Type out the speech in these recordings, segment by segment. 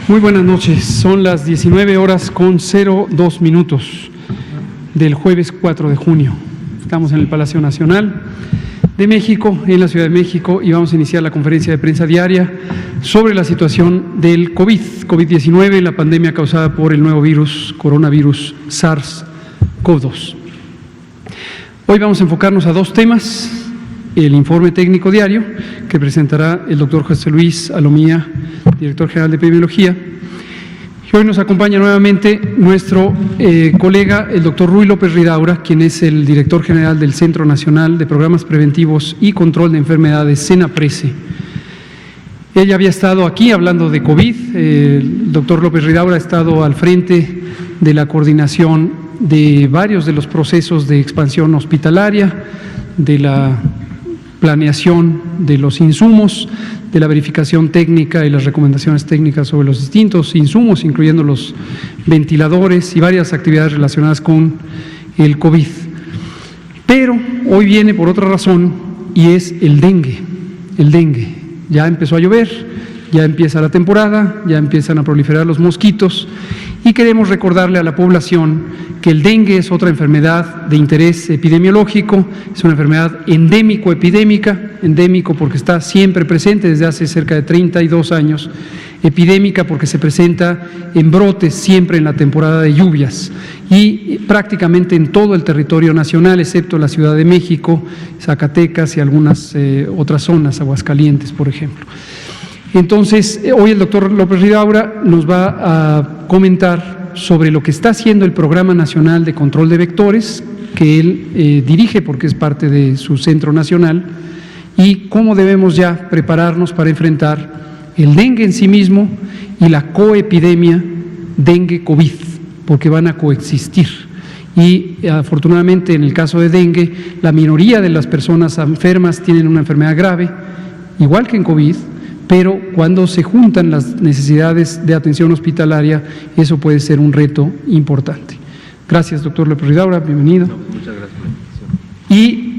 Muy buenas noches, son las 19:02 del jueves 4 de junio. Estamos en el Palacio Nacional de México, en la Ciudad de México, y vamos a iniciar la conferencia de prensa diaria sobre la situación del COVID-19, la pandemia causada por el nuevo virus, coronavirus SARS-CoV-2. Hoy vamos a enfocarnos a dos temas: el informe técnico diario que presentará el doctor José Luis Alomía, director general de epidemiología. Y hoy nos acompaña nuevamente nuestro colega, el doctor Ruy López Ridaura, quien es el director general del Centro Nacional de Programas Preventivos y Control de Enfermedades, CENAPRESE. Ella había estado aquí hablando de COVID. El doctor López Ridaura ha estado al frente de la coordinación de varios de los procesos de expansión hospitalaria, de la planeación de los insumos, de la verificación técnica y las recomendaciones técnicas sobre los distintos insumos, incluyendo los ventiladores y varias actividades relacionadas con el COVID. Pero hoy viene por otra razón, y es el dengue. El dengue. Ya empezó a llover, ya empieza la temporada, ya empiezan a proliferar los mosquitos, y queremos recordarle a la población que el dengue es otra enfermedad de interés epidemiológico, es una enfermedad endémico-epidémica, endémico porque está siempre presente desde hace cerca de 32 años, epidémica porque se presenta en brotes siempre en la temporada de lluvias y prácticamente en todo el territorio nacional, excepto la Ciudad de México, Zacatecas y algunas otras zonas, Aguascalientes, por ejemplo. Entonces, hoy el doctor López Ridaura nos va a comentar sobre lo que está haciendo el Programa Nacional de Control de Vectores, que él dirige porque es parte de su centro nacional, y cómo debemos ya prepararnos para enfrentar el dengue en sí mismo y la coepidemia dengue-COVID, porque van a coexistir. Y afortunadamente en el caso de dengue, la minoría de las personas enfermas tienen una enfermedad grave, igual que en COVID, pero cuando se juntan las necesidades de atención hospitalaria, eso puede ser un reto importante. Gracias, doctor López Ridaura, bienvenido. Muchas gracias. Y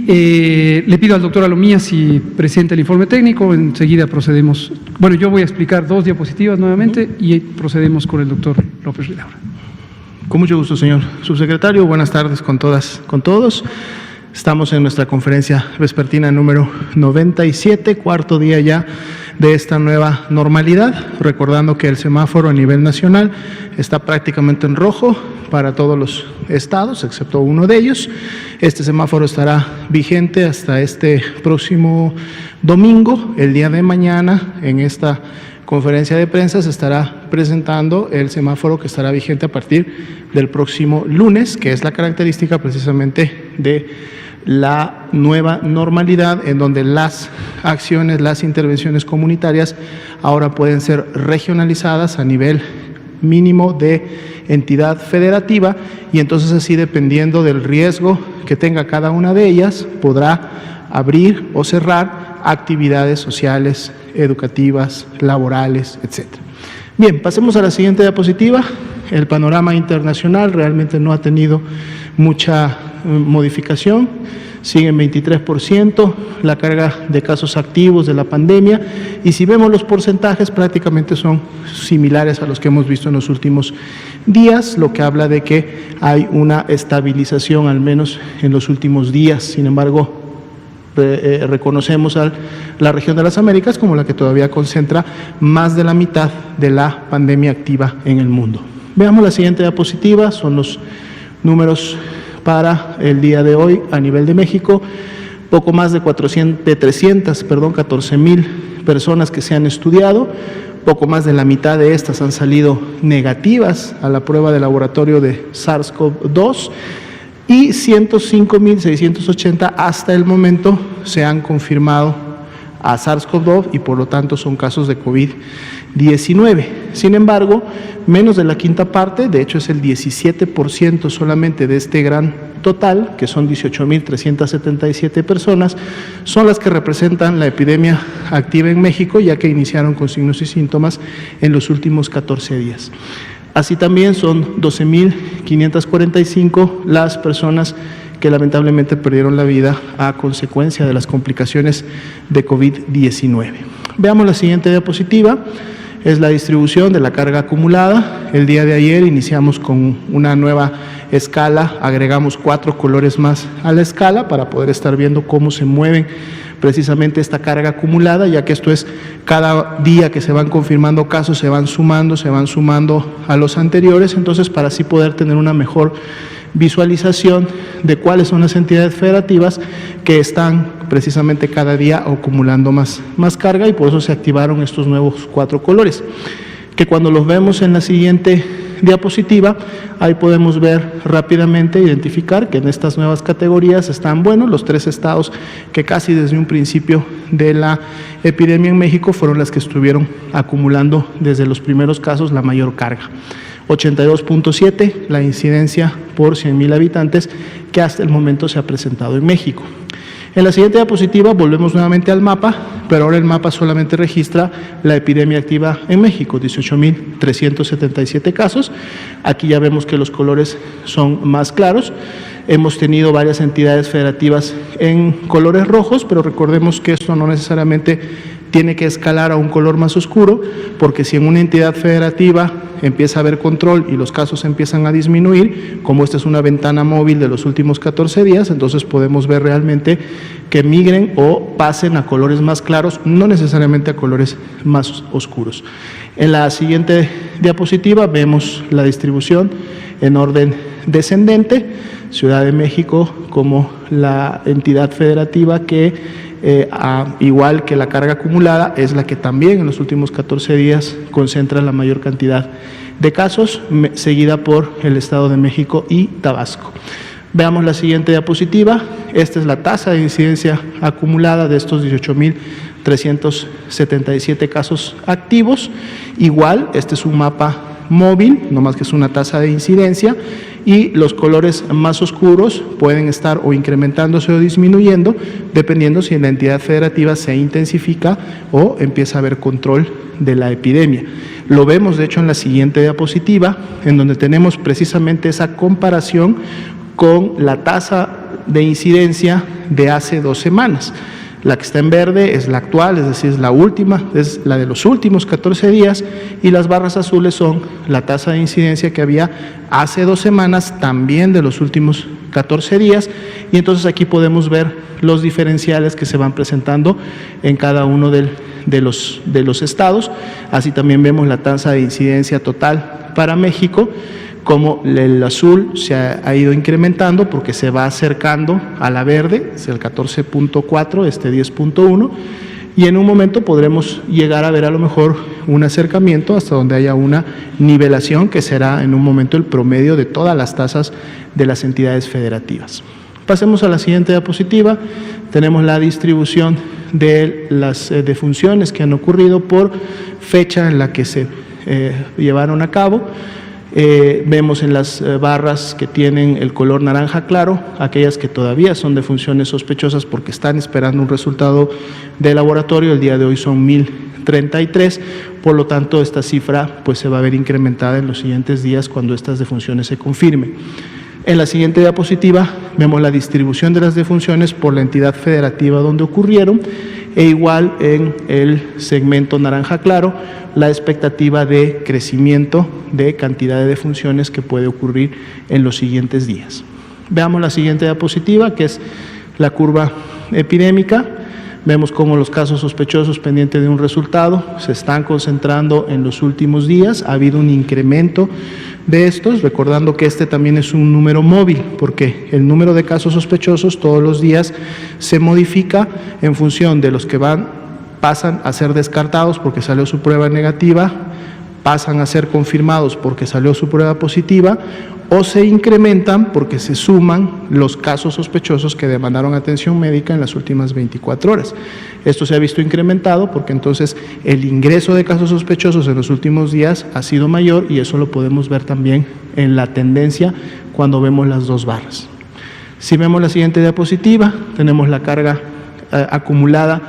le pido al doctor Alomía si presenta el informe técnico, enseguida procedemos. Bueno, yo voy a explicar dos diapositivas nuevamente y procedemos con el doctor López Ridaura. Con mucho gusto, señor subsecretario. Buenas tardes con todas, con todos. Estamos en nuestra conferencia vespertina número 97, cuarto día ya de esta nueva normalidad, recordando que el semáforo a nivel nacional está prácticamente en rojo para todos los estados, excepto uno de ellos. Este semáforo estará vigente hasta este próximo domingo. El día de mañana, en esta conferencia de prensa, se estará presentando el semáforo que estará vigente a partir del próximo lunes, que es la característica precisamente de la nueva normalidad, en donde las acciones, las intervenciones comunitarias ahora pueden ser regionalizadas a nivel mínimo de entidad federativa, y entonces así, dependiendo del riesgo que tenga cada una de ellas, podrá abrir o cerrar actividades sociales, educativas, laborales, etc. Bien, pasemos a la siguiente diapositiva. El panorama internacional realmente no ha tenido mucha modificación, sigue en 23% la carga de casos activos de la pandemia, y si vemos los porcentajes prácticamente son similares a los que hemos visto en los últimos días, lo que habla de que hay una estabilización al menos en los últimos días. Sin embargo, reconocemos a la región de las Américas como la que todavía concentra más de la mitad de la pandemia activa en el mundo. Veamos la siguiente diapositiva, son los números para el día de hoy a nivel de México. Poco más de 14,000 personas que se han estudiado, poco más de la mitad de estas han salido negativas a la prueba de laboratorio de SARS-CoV-2, y 105,680 hasta el momento se han confirmado a SARS-CoV-2 y por lo tanto son casos de COVID-19. Sin embargo, menos de la quinta parte, de hecho es el 17% solamente de este gran total, que son 18.377 personas, son las que representan la epidemia activa en México, ya que iniciaron con signos y síntomas en los últimos 14 días. Así también son 12.545 las personas que lamentablemente perdieron la vida a consecuencia de las complicaciones de COVID-19. Veamos la siguiente diapositiva, es la distribución de la carga acumulada. El día de ayer iniciamos con una nueva escala, agregamos 4 colores más a la escala para poder estar viendo cómo se mueven precisamente esta carga acumulada, ya que esto es cada día que se van confirmando casos, se van sumando a los anteriores, entonces para así poder tener una mejor visualización de cuáles son las entidades federativas que están precisamente cada día acumulando más carga, y por eso se activaron estos nuevos 4 colores, que cuando los vemos en la siguiente diapositiva, ahí podemos ver rápidamente, identificar que en estas nuevas categorías están, los 3 estados que casi desde un principio de la epidemia en México fueron las que estuvieron acumulando desde los primeros casos la mayor carga. 82.7 la incidencia por 100.000 habitantes que hasta el momento se ha presentado en México. En la siguiente diapositiva volvemos nuevamente al mapa, pero ahora el mapa solamente registra la epidemia activa en México, 18.377 casos. Aquí ya vemos que los colores son más claros. Hemos tenido varias entidades federativas en colores rojos, pero recordemos que esto no necesariamente tiene que escalar a un color más oscuro, porque si en una entidad federativa empieza a haber control y los casos empiezan a disminuir, como esta es una ventana móvil de los últimos 14 días, entonces podemos ver realmente que migren o pasen a colores más claros, no necesariamente a colores más oscuros. En la siguiente diapositiva vemos la distribución en orden descendente, Ciudad de México como la entidad federativa que igual que la carga acumulada, es la que también en los últimos 14 días concentra la mayor cantidad de casos, seguida por el Estado de México y Tabasco. Veamos la siguiente diapositiva. Esta es la tasa de incidencia acumulada de estos 18.377 casos activos. Igual, este es un mapa móvil, no más que es una tasa de incidencia, y los colores más oscuros pueden estar o incrementándose o disminuyendo, dependiendo si en la entidad federativa se intensifica o empieza a haber control de la epidemia. Lo vemos, de hecho, en la siguiente diapositiva, en donde tenemos precisamente esa comparación con la tasa de incidencia de hace 2 semanas. La que está en verde es la actual, es decir, es la última, es la de los últimos 14 días, y las barras azules son la tasa de incidencia que había hace 2 semanas, también de los últimos 14 días, y entonces aquí podemos ver los diferenciales que se van presentando en cada uno de los estados. Así también vemos la tasa de incidencia total para México, como el azul se ha ido incrementando porque se va acercando a la verde, es el 14.4, 10.1, y en un momento podremos llegar a ver a lo mejor un acercamiento hasta donde haya una nivelación, que será en un momento el promedio de todas las tasas de las entidades federativas. Pasemos a la siguiente diapositiva. Tenemos la distribución de las defunciones que han ocurrido por fecha en la que se llevaron a cabo. Vemos en las barras que tienen el color naranja claro, aquellas que todavía son defunciones sospechosas porque están esperando un resultado de laboratorio. El día de hoy son 1.033, por lo tanto esta cifra pues se va a ver incrementada en los siguientes días cuando estas defunciones se confirmen. En la siguiente diapositiva vemos la distribución de las defunciones por la entidad federativa donde ocurrieron, e igual en el segmento naranja claro, la expectativa de crecimiento de cantidad de defunciones que puede ocurrir en los siguientes días. Veamos la siguiente diapositiva, que es la curva epidémica. Vemos cómo los casos sospechosos pendientes de un resultado se están concentrando en los últimos días. Ha habido un incremento de estos, recordando que este también es un número móvil, porque el número de casos sospechosos todos los días se modifica en función de los que pasan a ser descartados porque salió su prueba negativa, pasan a ser confirmados porque salió su prueba positiva, o se incrementan porque se suman los casos sospechosos que demandaron atención médica en las últimas 24 horas. Esto se ha visto incrementado porque entonces el ingreso de casos sospechosos en los últimos días ha sido mayor y eso lo podemos ver también en la tendencia cuando vemos las dos barras. Si vemos la siguiente diapositiva, tenemos la carga acumulada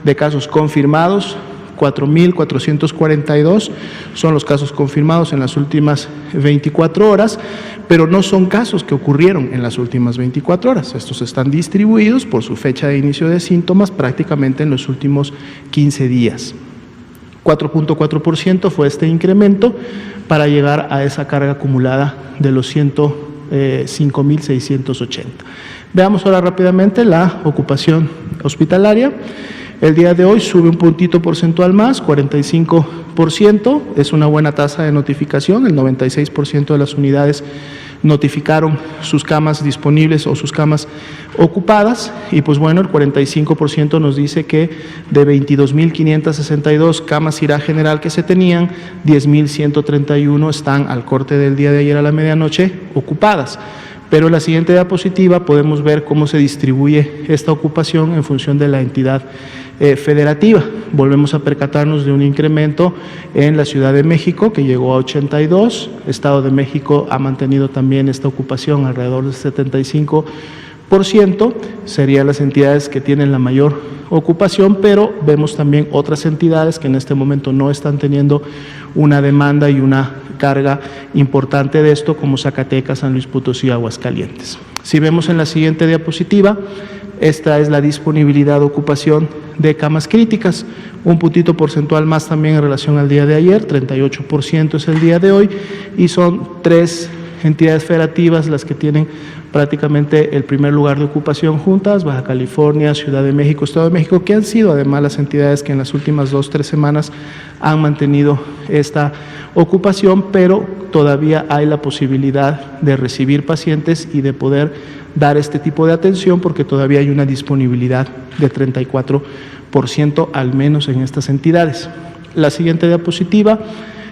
de casos confirmados. 4.442 son los casos confirmados en las últimas 24 horas, pero no son casos que ocurrieron en las últimas 24 horas. Estos están distribuidos por su fecha de inicio de síntomas prácticamente en los últimos 15 días. 4.4% fue este incremento para llegar a esa carga acumulada de los 105.680. Veamos ahora rápidamente la ocupación hospitalaria. El día de hoy sube un puntito porcentual más, 45%, es una buena tasa de notificación, el 96% de las unidades notificaron sus camas disponibles o sus camas ocupadas y pues bueno, el 45% nos dice que de 22.562 camas IRA general que se tenían, 10.131 están al corte del día de ayer a la medianoche ocupadas. Pero en la siguiente diapositiva podemos ver cómo se distribuye esta ocupación en función de la entidad federativa. Volvemos a percatarnos de un incremento en la Ciudad de México que llegó a 82, Estado de México ha mantenido también esta ocupación alrededor del 75%, serían las entidades que tienen la mayor ocupación, pero vemos también otras entidades que en este momento no están teniendo una demanda y una carga importante de esto, como Zacatecas, San Luis Potosí y Aguascalientes. Si vemos en la siguiente diapositiva, esta es la disponibilidad de ocupación de camas críticas, un puntito porcentual más también en relación al día de ayer, 38% es el día de hoy, y son 3 entidades federativas las que tienen prácticamente el primer lugar de ocupación juntas, Baja California, Ciudad de México, Estado de México, que han sido además las entidades que en las últimas 2-3 semanas han mantenido esta ocupación, pero todavía hay la posibilidad de recibir pacientes y de poder dar este tipo de atención porque todavía hay una disponibilidad de 34% al menos en estas entidades. La siguiente diapositiva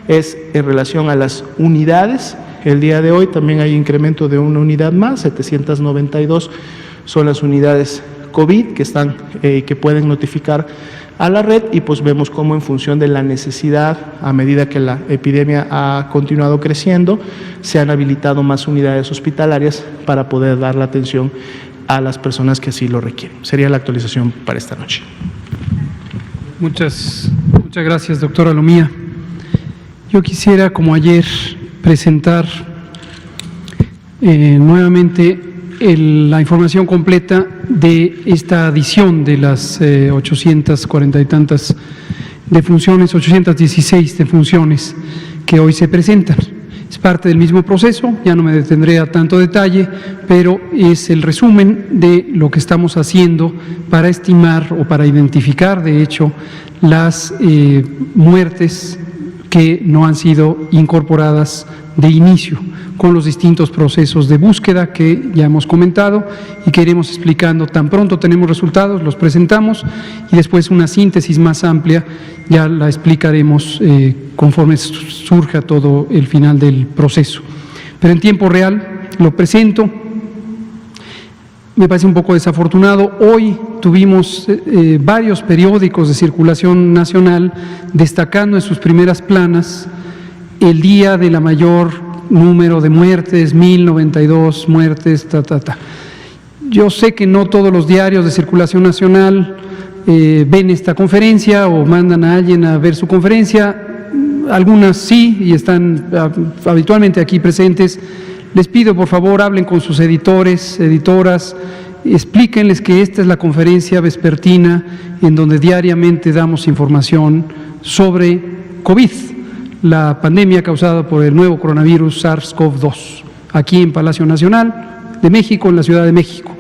es en relación a las unidades. El día de hoy también hay incremento de una unidad más, 792 son las unidades COVID que pueden notificar a la red y pues vemos cómo en función de la necesidad, a medida que la epidemia ha continuado creciendo, se han habilitado más unidades hospitalarias para poder dar la atención a las personas que así lo requieren. Sería la actualización para esta noche. Muchas gracias, doctora Lomía. Yo quisiera, como ayer, presentar nuevamente la información completa de esta adición de las 840 y tantas defunciones, 816 defunciones que hoy se presentan. Es parte del mismo proceso, ya no me detendré a tanto detalle, pero es el resumen de lo que estamos haciendo para estimar o para identificar, de hecho, las muertes que no han sido incorporadas de inicio con los distintos procesos de búsqueda que ya hemos comentado y que iremos explicando. Tan pronto tenemos resultados, los presentamos y después una síntesis más amplia ya la explicaremos conforme surja todo el final del proceso. Pero en tiempo real lo presento. Me parece un poco desafortunado. Hoy tuvimos varios periódicos de circulación nacional destacando en sus primeras planas el día de la mayor número de muertes, 1092 muertes, Yo sé que no todos los diarios de circulación nacional ven esta conferencia o mandan a alguien a ver su conferencia. Algunas sí y están habitualmente aquí presentes. Les pido, por favor, hablen con sus editores, editoras, explíquenles que esta es la conferencia vespertina en donde diariamente damos información sobre COVID, la pandemia causada por el nuevo coronavirus SARS-CoV-2, aquí en Palacio Nacional de México, en la Ciudad de México.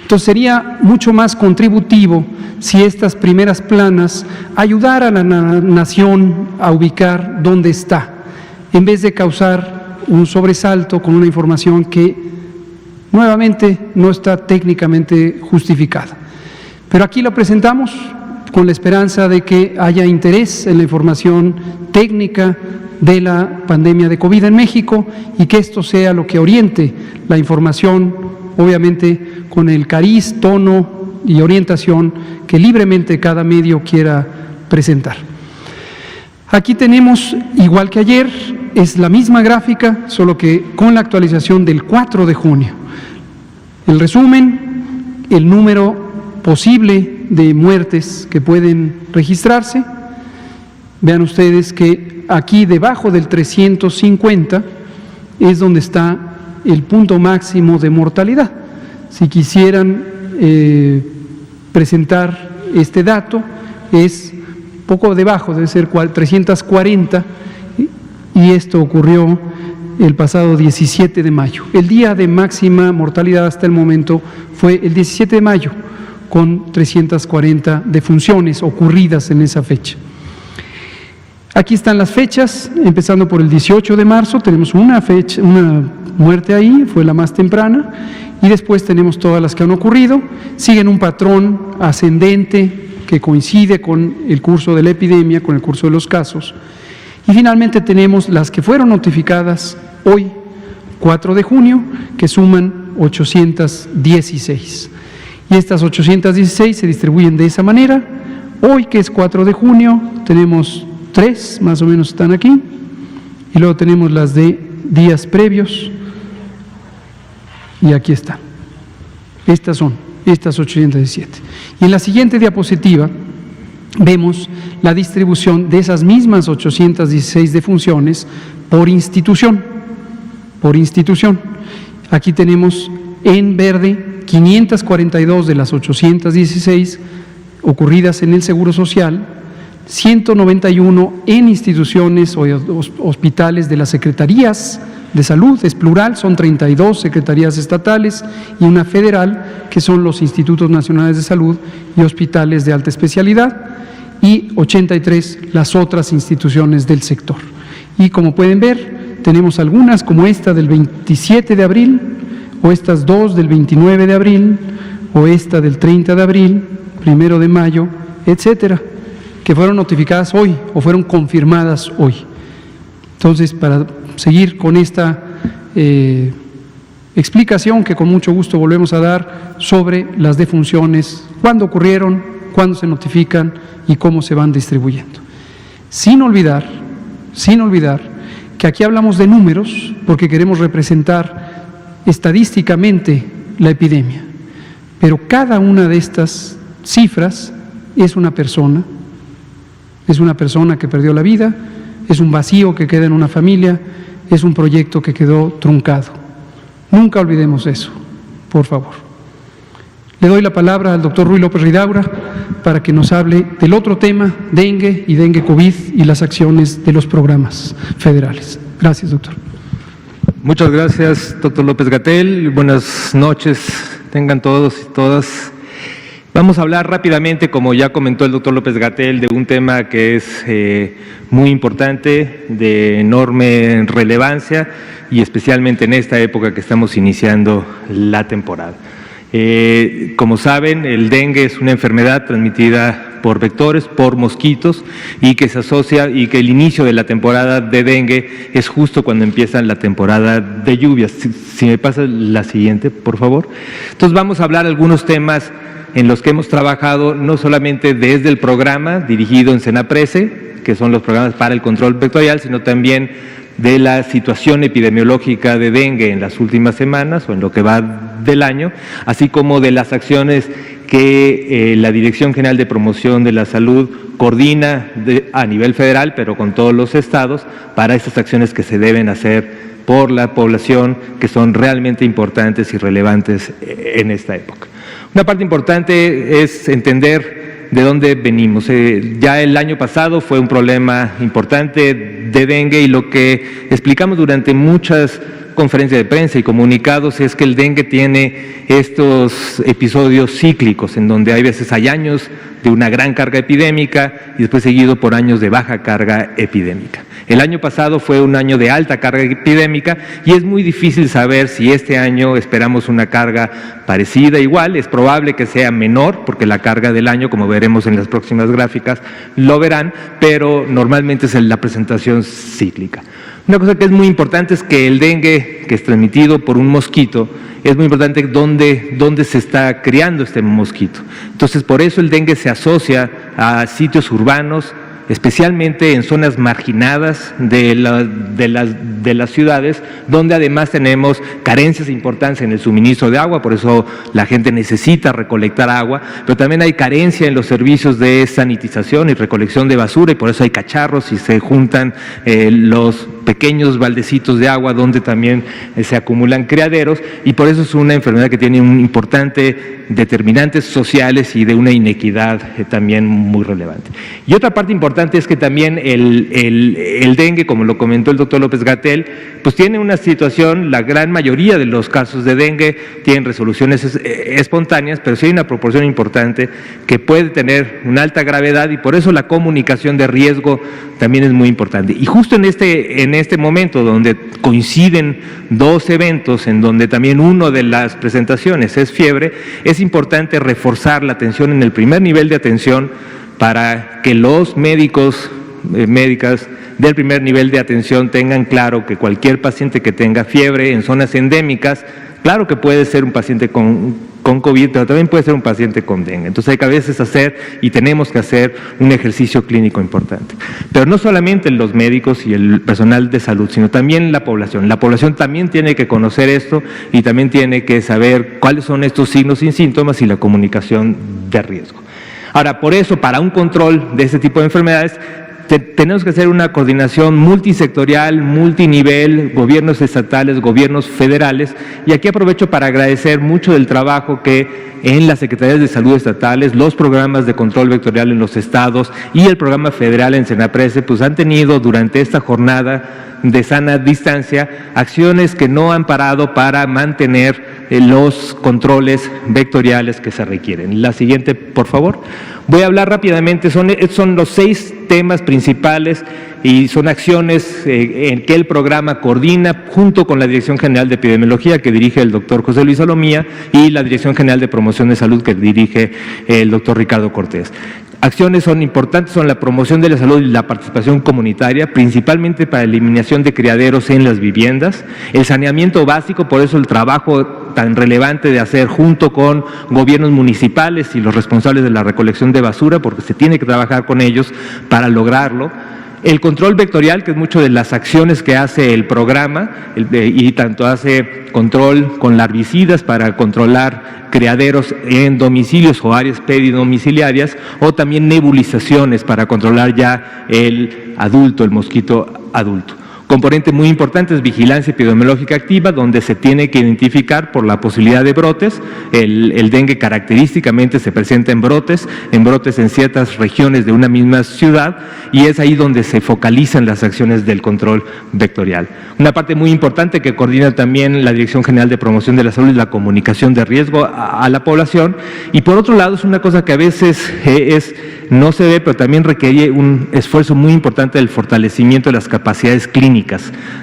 Entonces sería mucho más contributivo si estas primeras planas ayudaran a la nación a ubicar dónde está, en vez de causar un sobresalto con una información que nuevamente no está técnicamente justificada. Pero aquí lo presentamos con la esperanza de que haya interés en la información técnica de la pandemia de COVID en México y que esto sea lo que oriente la información, obviamente con el cariz, tono y orientación que libremente cada medio quiera presentar. Aquí tenemos, igual que ayer, es la misma gráfica, solo que con la actualización del 4 de junio. El resumen, el número posible de muertes que pueden registrarse. Vean ustedes que aquí debajo del 350 es donde está el punto máximo de mortalidad. Si quisieran presentar este dato, es poco debajo, debe ser 340, y esto ocurrió el pasado 17 de mayo. El día de máxima mortalidad hasta el momento fue el 17 de mayo, con 340 defunciones ocurridas en esa fecha. Aquí están las fechas, empezando por el 18 de marzo, tenemos una muerte ahí, fue la más temprana, y después tenemos todas las que han ocurrido. Siguen un patrón ascendente que coincide con el curso de la epidemia, con el curso de los casos. Y finalmente tenemos las que fueron notificadas hoy, 4 de junio, que suman 816. Y estas 816 se distribuyen de esa manera. Hoy, que es 4 de junio, tenemos 3, más o menos están aquí, y luego tenemos las de días previos, y aquí están. Estas son, estas 817. Y en la siguiente diapositiva vemos la distribución de esas mismas 816 defunciones por institución. Por institución. Aquí tenemos en verde 542 de las 816 ocurridas en el Seguro Social, 191 en instituciones o hospitales de las secretarías de salud, es plural, son 32 secretarías estatales y una federal, que son los Institutos Nacionales de Salud y hospitales de alta especialidad, y 83 las otras instituciones del sector. Y como pueden ver, tenemos algunas como esta del 27 de abril, o estas dos del 29 de abril, o esta del 30 de abril, 1 de mayo, etcétera, que fueron notificadas hoy o fueron confirmadas hoy. Entonces, para seguir con esta explicación que con mucho gusto volvemos a dar sobre las defunciones, cuándo ocurrieron, cuándo se notifican y cómo se van distribuyendo. Sin olvidar que aquí hablamos de números porque queremos representar estadísticamente la epidemia, pero cada una de estas cifras es una persona que perdió la vida, es un vacío que queda en una familia, es un proyecto que quedó truncado. Nunca olvidemos eso, por favor. Le doy la palabra al doctor Ruy López Ridaura para que nos hable del otro tema, dengue y dengue COVID y las acciones de los programas federales. Gracias, doctor. Muchas gracias, doctor López-Gatell. Buenas noches, tengan todos y todas. Vamos a hablar rápidamente, como ya comentó el doctor López-Gatell, de un tema que es muy importante, de enorme relevancia y especialmente en esta época que estamos iniciando la temporada. Como saben, el dengue es una enfermedad transmitida por vectores, por mosquitos, y que se asocia, y que el inicio de la temporada de dengue es justo cuando empieza la temporada de lluvias. Si me pasa la siguiente, por favor. Entonces vamos a hablar algunos temas en los que hemos trabajado no solamente desde el programa dirigido en Senaprece, que son los programas para el control vectorial, sino también de la situación epidemiológica de dengue en las últimas semanas o en lo que va del año, así como de las acciones que la Dirección General de Promoción de la Salud coordina a nivel federal, pero con todos los estados, para estas acciones que se deben hacer por la población, que son realmente importantes y relevantes en esta época. Una parte importante es entender de dónde venimos. Ya el año pasado fue un problema importante de dengue y lo que explicamos durante muchas conferencias de prensa y comunicados es que el dengue tiene estos episodios cíclicos en donde hay veces hay años de una gran carga epidémica y después seguido por años de baja carga epidémica. El año pasado fue un año de alta carga epidémica y es muy difícil saber si este año esperamos una carga parecida, igual. Es probable que sea menor porque la carga del año, como veremos en las próximas gráficas, lo verán, pero normalmente es la presentación cíclica. Una cosa que es muy importante es que el dengue, que es transmitido por un mosquito, es muy importante dónde se está criando este mosquito. Entonces, por eso el dengue se asocia a sitios urbanos, especialmente en zonas marginadas de las ciudades, donde además tenemos carencias importantes en el suministro de agua, por eso la gente necesita recolectar agua, pero también hay carencia en los servicios de sanitización y recolección de basura, y por eso hay cacharros y se juntan los pequeños baldecitos de agua donde también se acumulan criaderos, y por eso es una enfermedad que tiene un importante determinantes sociales y de una inequidad también muy relevante. Y otra parte importante es que también el dengue, como lo comentó el doctor López-Gatell, pues tiene una situación, la gran mayoría de los casos de dengue tienen resoluciones espontáneas, pero sí hay una proporción importante que puede tener una alta gravedad, y por eso la comunicación de riesgo también es muy importante. Y justo en este momento donde coinciden dos eventos, en donde también uno de las presentaciones es fiebre, es importante reforzar la atención en el primer nivel de atención para que los médicos, médicas del primer nivel de atención tengan claro que cualquier paciente que tenga fiebre en zonas endémicas, claro que puede ser un paciente con COVID, pero también puede ser un paciente con dengue. Entonces hay que a veces hacer, y tenemos que hacer, un ejercicio clínico importante. Pero no solamente los médicos y el personal de salud, sino también la población. La población también tiene que conocer esto y también tiene que saber cuáles son estos signos y síntomas y la comunicación de riesgo. Ahora, por eso, para un control de este tipo de enfermedades, tenemos que hacer una coordinación multisectorial, multinivel, gobiernos estatales, gobiernos federales, y aquí aprovecho para agradecer mucho del trabajo que en las Secretarías de Salud estatales, los programas de control vectorial en los estados y el programa federal en Senaprece, pues han tenido durante esta jornada de sana distancia acciones que no han parado para mantener los controles vectoriales que se requieren. La siguiente, por favor. Voy a hablar rápidamente, son los 6 temas principales y son acciones en que el programa coordina junto con la Dirección General de Epidemiología, que dirige el doctor José Luis Salomía, y la Dirección General de Promoción de Salud, que dirige el doctor Ricardo Cortés. Acciones son importantes, son la promoción de la salud y la participación comunitaria, principalmente para la eliminación de criaderos en las viviendas, el saneamiento básico, por eso el trabajo tan relevante de hacer junto con gobiernos municipales y los responsables de la recolección de basura, porque se tiene que trabajar con ellos para lograrlo. El control vectorial, que es mucho de las acciones que hace el programa, y tanto hace control con larvicidas para controlar criaderos en domicilios o áreas peridomiciliarias, o también nebulizaciones para controlar ya el adulto, el mosquito adulto. Componente muy importante es vigilancia epidemiológica activa, donde se tiene que identificar por la posibilidad de brotes. El dengue característicamente se presenta en brotes en ciertas regiones de una misma ciudad, y es ahí donde se focalizan las acciones del control vectorial. Una parte muy importante que coordina también la Dirección General de Promoción de la Salud es la comunicación de riesgo a la población, y por otro lado es una cosa que a veces no se ve, pero también requiere un esfuerzo muy importante del fortalecimiento de las capacidades clínicas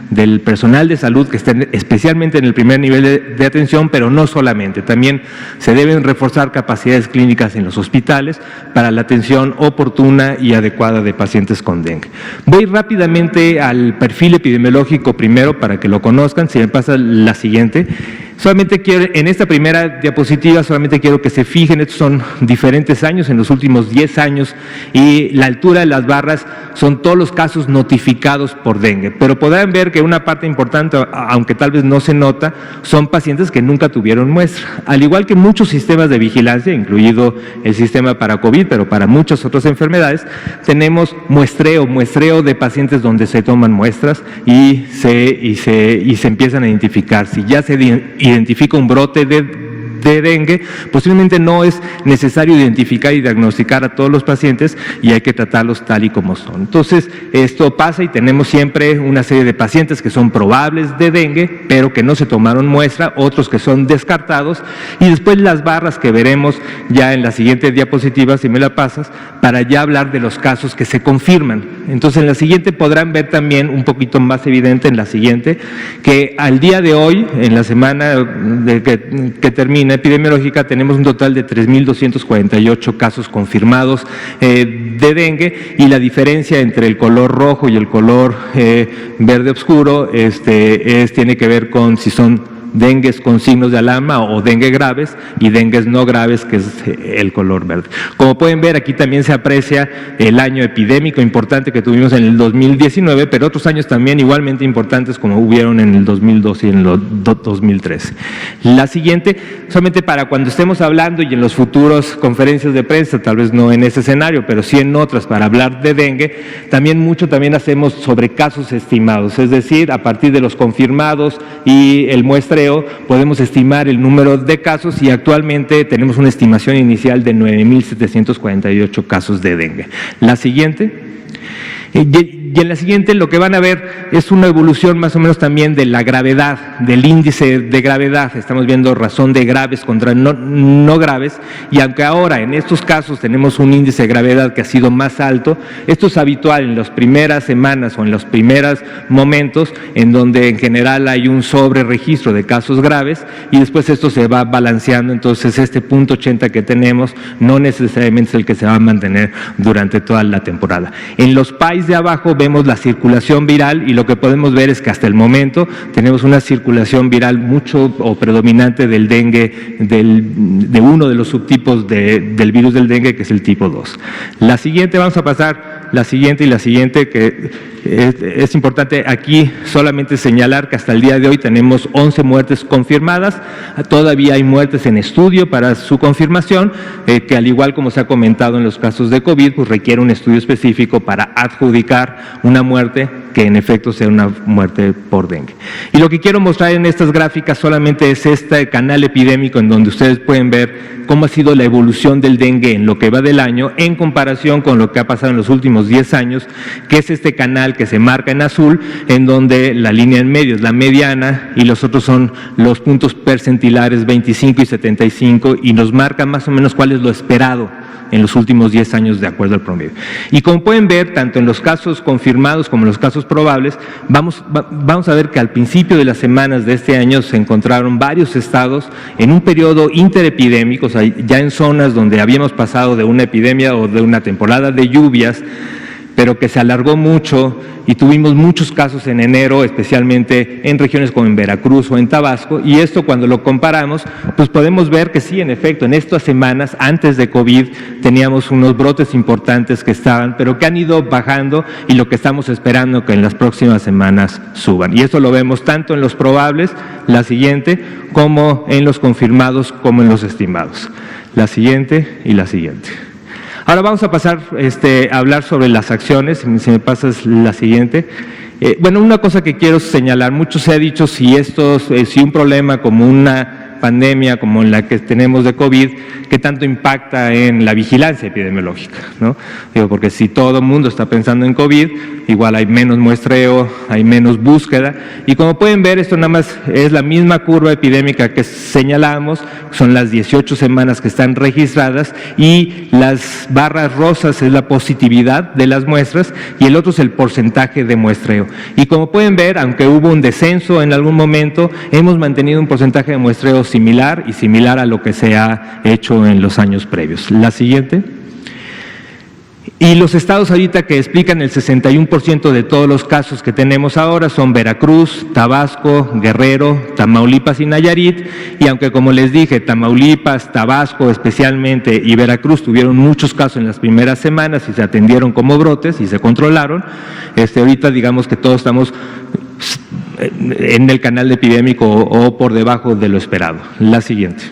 del personal de salud que estén especialmente en el primer nivel de atención, pero no solamente. También se deben reforzar capacidades clínicas en los hospitales para la atención oportuna y adecuada de pacientes con dengue. Voy rápidamente al perfil epidemiológico primero para que lo conozcan. Si me pasa la siguiente. Solamente quiero, en esta primera diapositiva, solamente quiero que se fijen, estos son diferentes años, en los últimos 10 años, y la altura de las barras son todos los casos notificados por dengue. Pero podrán ver que una parte importante, aunque tal vez no se nota, son pacientes que nunca tuvieron muestra. Al igual que muchos sistemas de vigilancia, incluido el sistema para COVID, pero para muchas otras enfermedades, tenemos muestreo de pacientes donde se toman muestras y se empiezan a identificar. Si ya se identifica un brote de dengue, posiblemente no es necesario identificar y diagnosticar a todos los pacientes, y hay que tratarlos tal y como son. Entonces, esto pasa y tenemos siempre una serie de pacientes que son probables de dengue, pero que no se tomaron muestra, otros que son descartados, y después las barras que veremos ya en la siguiente diapositiva, si me la pasas, para ya hablar de los casos que se confirman. Entonces, en la siguiente podrán ver también un poquito más evidente, en la siguiente, que al día de hoy, en la semana que termina epidemiológica, tenemos un total de 3.248 casos confirmados de dengue, y la diferencia entre el color rojo y el color verde oscuro tiene que ver con si son dengues con signos de alarma o dengue graves y dengues no graves, que es el color verde. Como pueden ver, aquí también se aprecia el año epidémico importante que tuvimos en el 2019, pero otros años también igualmente importantes como hubieron en el 2012 y en el 2013. La siguiente, solamente para cuando estemos hablando y en los futuros conferencias de prensa, tal vez no en ese escenario, pero sí en otras, para hablar de dengue, también hacemos sobre casos estimados, es decir, a partir de los confirmados y el muestreo podemos estimar el número de casos y actualmente tenemos una estimación inicial de 9,748 casos de dengue. La siguiente. Y en la siguiente lo que van a ver es una evolución más o menos también de la gravedad, del índice de gravedad. Estamos viendo razón de graves contra no graves, y aunque ahora en estos casos tenemos un índice de gravedad que ha sido más alto, esto es habitual en las primeras semanas o en los primeros momentos en donde en general hay un sobreregistro de casos graves y después esto se va balanceando. Entonces este punto 80 que tenemos no necesariamente es el que se va a mantener durante toda la temporada. En los países de abajo vemos la circulación viral y lo que podemos ver es que hasta el momento tenemos una circulación viral mucho o predominante del dengue, de uno de los subtipos del virus del dengue, que es el tipo 2. La siguiente, vamos a pasar la siguiente y la siguiente, que es importante aquí solamente señalar que hasta el día de hoy tenemos 11 muertes confirmadas, todavía hay muertes en estudio para su confirmación, que al igual como se ha comentado en los casos de COVID, pues requiere un estudio específico para adjudicar una muerte que en efecto sea una muerte por dengue. Y lo que quiero mostrar en estas gráficas solamente es este canal epidémico en donde ustedes pueden ver cómo ha sido la evolución del dengue en lo que va del año en comparación con lo que ha pasado en los últimos 10 años, que es este canal que se marca en azul, en donde la línea en medio es la mediana y los otros son los puntos percentilares 25 y 75 y nos marca más o menos cuál es lo esperado en los últimos 10 años de acuerdo al promedio. Y como pueden ver, tanto en los casos confirmados como en los casos probables, vamos a ver que al principio de las semanas de este año se encontraron varios estados en un periodo interepidémico, o sea, ya en zonas donde habíamos pasado de una epidemia o de una temporada de lluvias, pero que se alargó mucho y tuvimos muchos casos en enero, especialmente en regiones como en Veracruz o en Tabasco, y esto cuando lo comparamos, pues podemos ver que sí, en efecto, en estas semanas antes de COVID teníamos unos brotes importantes que estaban, pero que han ido bajando y lo que estamos esperando que en las próximas semanas suban. Y esto lo vemos tanto en los probables, la siguiente, como en los confirmados, como en los estimados. La siguiente y la siguiente. Ahora vamos a pasar a hablar sobre las acciones, si me pasas la siguiente. Bueno, una cosa que quiero señalar, mucho se ha dicho si un problema como una pandemia como en la que tenemos de COVID, ¿qué tanto impacta en la vigilancia epidemiológica, ¿no? Digo, porque si todo el mundo está pensando en COVID, igual hay menos muestreo, hay menos búsqueda, y como pueden ver, esto nada más es la misma curva epidémica que señalamos, son las 18 semanas que están registradas, y las barras rosas es la positividad de las muestras, y el otro es el porcentaje de muestreo. Y como pueden ver, aunque hubo un descenso en algún momento, hemos mantenido un porcentaje de muestreo similar a lo que se ha hecho en los años previos. La siguiente. Y los estados ahorita que explican el 61% de todos los casos que tenemos ahora son Veracruz, Tabasco, Guerrero, Tamaulipas y Nayarit, y aunque como les dije, Tamaulipas, Tabasco especialmente y Veracruz tuvieron muchos casos en las primeras semanas y se atendieron como brotes y se controlaron, ahorita digamos que todos estamos en el canal epidémico o por debajo de lo esperado. La siguiente.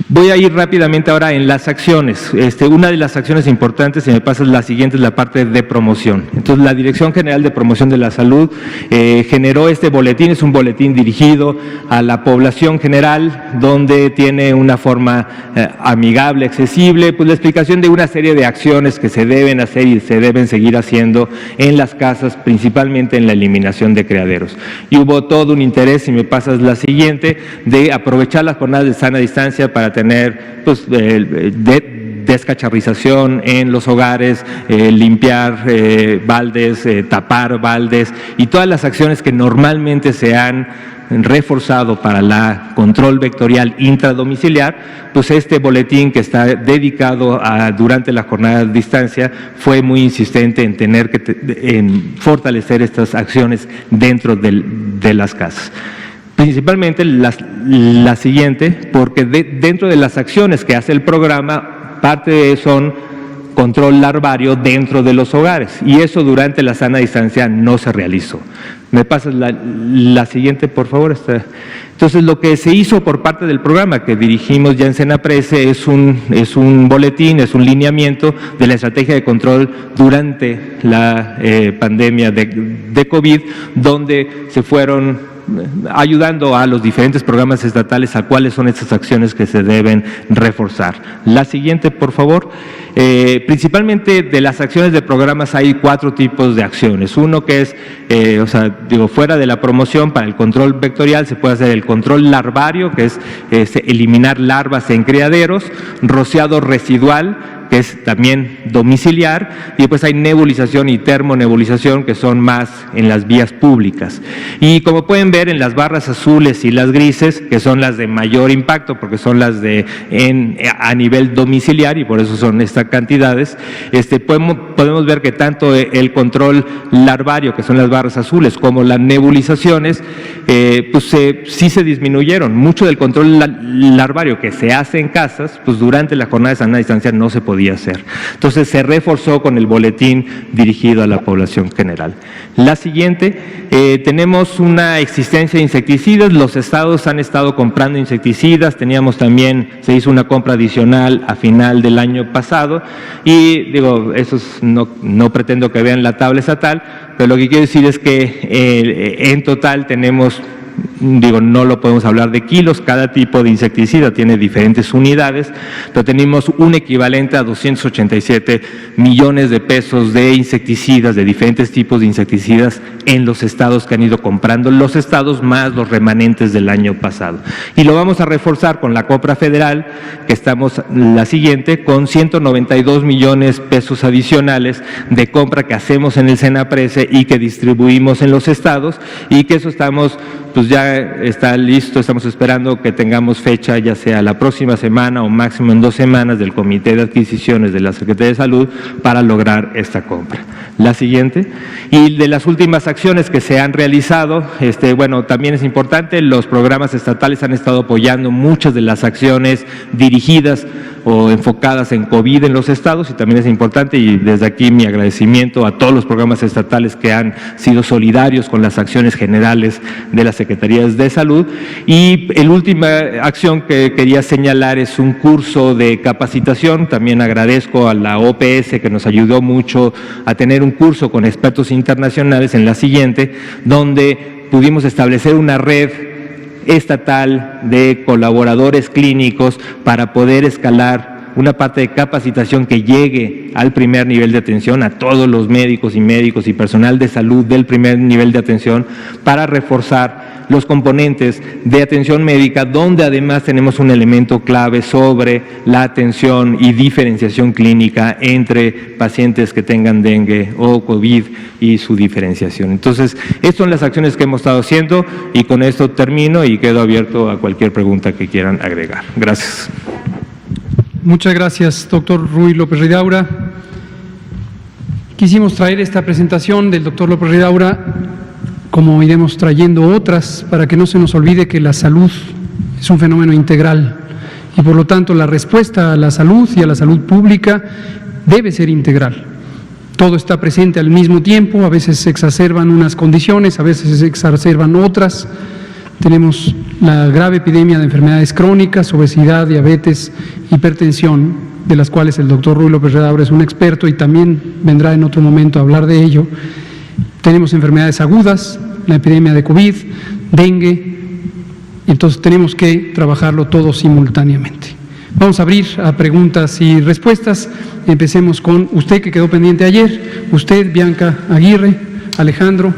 Voy a ir rápidamente ahora en las acciones. Una de las acciones importantes, si me pasas la siguiente, es la parte de promoción. Entonces, la Dirección General de Promoción de la Salud generó este boletín, es un boletín dirigido a la población general, donde tiene una forma amigable, accesible, pues la explicación de una serie de acciones que se deben hacer y se deben seguir haciendo en las casas, principalmente en la eliminación de criaderos. Y hubo todo un interés, si me pasas la siguiente, de aprovechar las jornadas de sana distancia para tener pues, descacharrización en los hogares, limpiar baldes, tapar baldes y todas las acciones que normalmente se han reforzado para la control vectorial intradomiciliar, pues este boletín que está dedicado a durante la jornada de distancia fue muy insistente en tener que en fortalecer estas acciones dentro de las casas. Principalmente la siguiente, porque dentro de las acciones que hace el programa, parte de eso son control larvario dentro de los hogares, y eso durante la sana distancia no se realizó. ¿Me pasas la siguiente, por favor? Entonces, lo que se hizo por parte del programa que dirigimos ya en Senaprece es un boletín, es un lineamiento de la estrategia de control durante la pandemia de COVID, donde se fueron ayudando a los diferentes programas estatales a cuáles son estas acciones que se deben reforzar. La siguiente, por favor. Principalmente de las acciones de programas hay 4 tipos de acciones. Uno que es, fuera de la promoción para el control vectorial se puede hacer el control larvario, que es eliminar larvas en criaderos, rociado residual, que es también domiciliar, y después hay nebulización y termonebulización, que son más en las vías públicas. Y como pueden ver en las barras azules y las grises, que son las de mayor impacto, porque son las a nivel domiciliar, y por eso son estas cantidades, podemos ver que tanto el control larvario, que son las barras azules, como las nebulizaciones, sí se disminuyeron. Mucho del control larvario que se hace en casas, pues durante la jornada de sana distancia no se podía hacer. Entonces se reforzó con el boletín dirigido a la población general. La siguiente, tenemos una existencia de insecticidas. Los estados han estado comprando insecticidas, se hizo una compra adicional a final del año pasado, y no pretendo que vean la tabla estatal, pero lo que quiero decir es que en total tenemos, no lo podemos hablar de kilos, cada tipo de insecticida tiene diferentes unidades, pero tenemos un equivalente a 287 millones de pesos de insecticidas, de diferentes tipos de insecticidas en los estados que han ido comprando los estados, más los remanentes del año pasado. Y lo vamos a reforzar con la compra federal, que estamos, la siguiente, con 192 millones de pesos adicionales de compra que hacemos en el Senaprece y que distribuimos en los estados, y que eso estamos, ya está listo, estamos esperando que tengamos fecha, ya sea la próxima semana o máximo en 2 semanas, del Comité de Adquisiciones de la Secretaría de Salud para lograr esta compra. La siguiente. Y de las últimas acciones que se han realizado, también es importante, los programas estatales han estado apoyando muchas de las acciones dirigidas o enfocadas en COVID en los estados, y también es importante, y desde aquí mi agradecimiento a todos los programas estatales que han sido solidarios con las acciones generales de las Secretarías de Salud. Y la última acción que quería señalar es un curso de capacitación. También agradezco a la OPS, que nos ayudó mucho a tener un curso con expertos internacionales en la siguiente, donde pudimos establecer una red estatal de colaboradores clínicos para poder escalar una parte de capacitación que llegue al primer nivel de atención, a todos los médicos y personal de salud del primer nivel de atención, para reforzar los componentes de atención médica, donde además tenemos un elemento clave sobre la atención y diferenciación clínica entre pacientes que tengan dengue o COVID y su diferenciación. Entonces, estas son las acciones que hemos estado haciendo, y con esto termino y quedo abierto a cualquier pregunta que quieran agregar. Gracias. Muchas gracias, doctor Ruy López Ridaura. Quisimos traer esta presentación del doctor López Ridaura, como iremos trayendo otras, para que no se nos olvide que la salud es un fenómeno integral, y por lo tanto la respuesta a la salud y a la salud pública debe ser integral. Todo está presente al mismo tiempo, a veces se exacerban unas condiciones, a veces se exacerban otras. Tenemos la grave epidemia de enfermedades crónicas, obesidad, diabetes, hipertensión, de las cuales el doctor Ruy López Ridaura es un experto y también vendrá en otro momento a hablar de ello. Tenemos enfermedades agudas, la epidemia de COVID, dengue, entonces tenemos que trabajarlo todo simultáneamente. Vamos a abrir a preguntas y respuestas. Empecemos con usted, que quedó pendiente ayer, usted, Bianca Aguirre, Alejandro,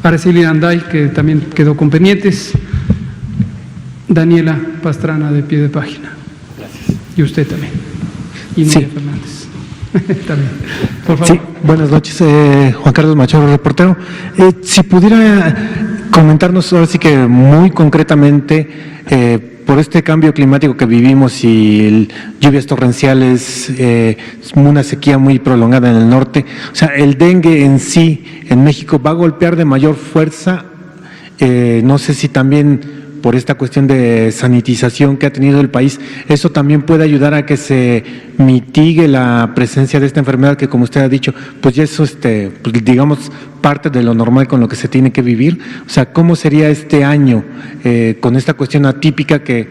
Araceli Anday, que también quedó con pendientes, Daniela Pastrana, de pie de página. Gracias. Y usted también. Y Nuria Fernández. También. Por favor. Sí, buenas noches, Juan Carlos Machado, reportero. Si pudiera comentarnos ahora sí que muy concretamente, por este cambio climático que vivimos y lluvias torrenciales, una sequía muy prolongada en el norte, o sea, el dengue en sí en México va a golpear de mayor fuerza No sé si también por esta cuestión de sanitización que ha tenido el país, eso también puede ayudar a que se mitigue la presencia de esta enfermedad que, como usted ha dicho, pues ya es, pues digamos, parte de lo normal con lo que se tiene que vivir. O sea, ¿cómo sería este año con esta cuestión atípica que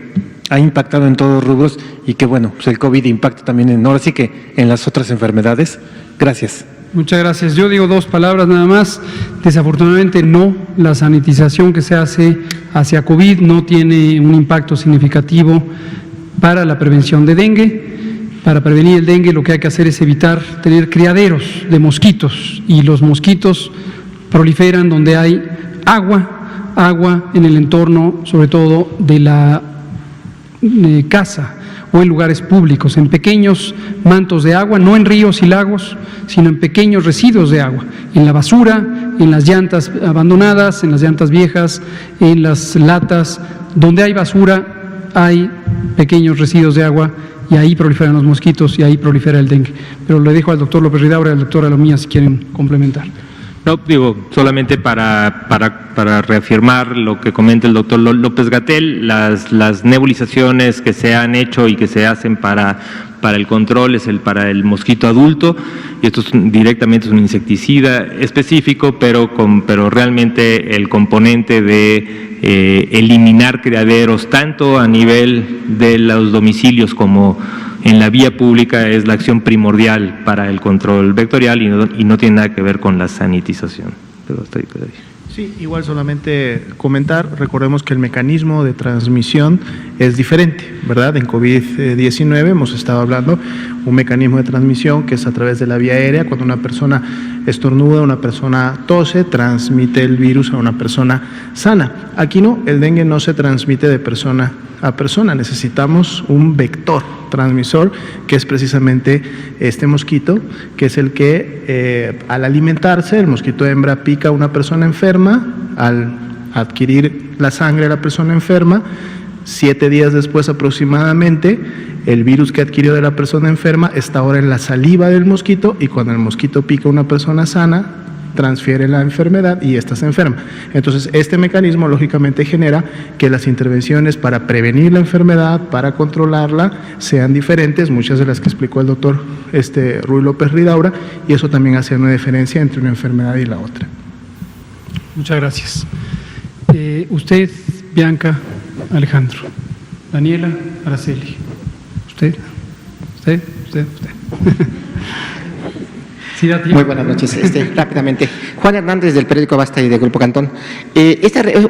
ha impactado en todos los rubros y que, bueno, pues el COVID impacta también ahora sí que en las otras enfermedades? Gracias. Muchas gracias. Yo digo dos palabras nada más. Desafortunadamente no, la sanitización que se hace hacia COVID no tiene un impacto significativo para la prevención de dengue. Para prevenir el dengue lo que hay que hacer es evitar tener criaderos de mosquitos, y los mosquitos proliferan donde hay agua en el entorno, sobre todo de la casa o en lugares públicos, en pequeños mantos de agua, no en ríos y lagos, sino en pequeños residuos de agua, en la basura, en las llantas abandonadas, en las llantas viejas, en las latas. Donde hay basura hay pequeños residuos de agua y ahí proliferan los mosquitos y ahí prolifera el dengue. Pero le dejo al doctor López Ridaura y al doctor Alomía si quieren complementar. No, digo, solamente para reafirmar lo que comenta el doctor López-Gatell, las nebulizaciones que se han hecho y que se hacen para el control para el mosquito adulto, y esto directamente es un insecticida específico, pero realmente el componente de eliminar criaderos, tanto a nivel de los domicilios como en la vía pública, es la acción primordial para el control vectorial y no tiene nada que ver con la sanitización. Pero hasta ahí quedaría. Sí, igual solamente comentar, recordemos que el mecanismo de transmisión es diferente, ¿verdad? En COVID-19 hemos estado hablando un mecanismo de transmisión que es a través de la vía aérea. Cuando una persona estornuda, una persona tose, transmite el virus a una persona sana. Aquí no, el dengue no se transmite de persona a persona, necesitamos un vector transmisor que es precisamente este mosquito, que es el que al alimentarse, el mosquito hembra pica a una persona enferma, al adquirir la sangre de la persona enferma, 7 días después aproximadamente, el virus que adquirió de la persona enferma está ahora en la saliva del mosquito, y cuando el mosquito pica a una persona sana, transfiere la enfermedad y ésta se enferma. Entonces, este mecanismo lógicamente genera que las intervenciones para prevenir la enfermedad, para controlarla, sean diferentes, muchas de las que explicó el doctor Ruy López Ridaura, y eso también hace una diferencia entre una enfermedad y la otra. Muchas gracias. Usted, Bianca, Alejandro, Daniela, Araceli. Usted. Sí, muy buenas noches. Rápidamente, Juan Hernández del periódico Basta y de Grupo Cantón.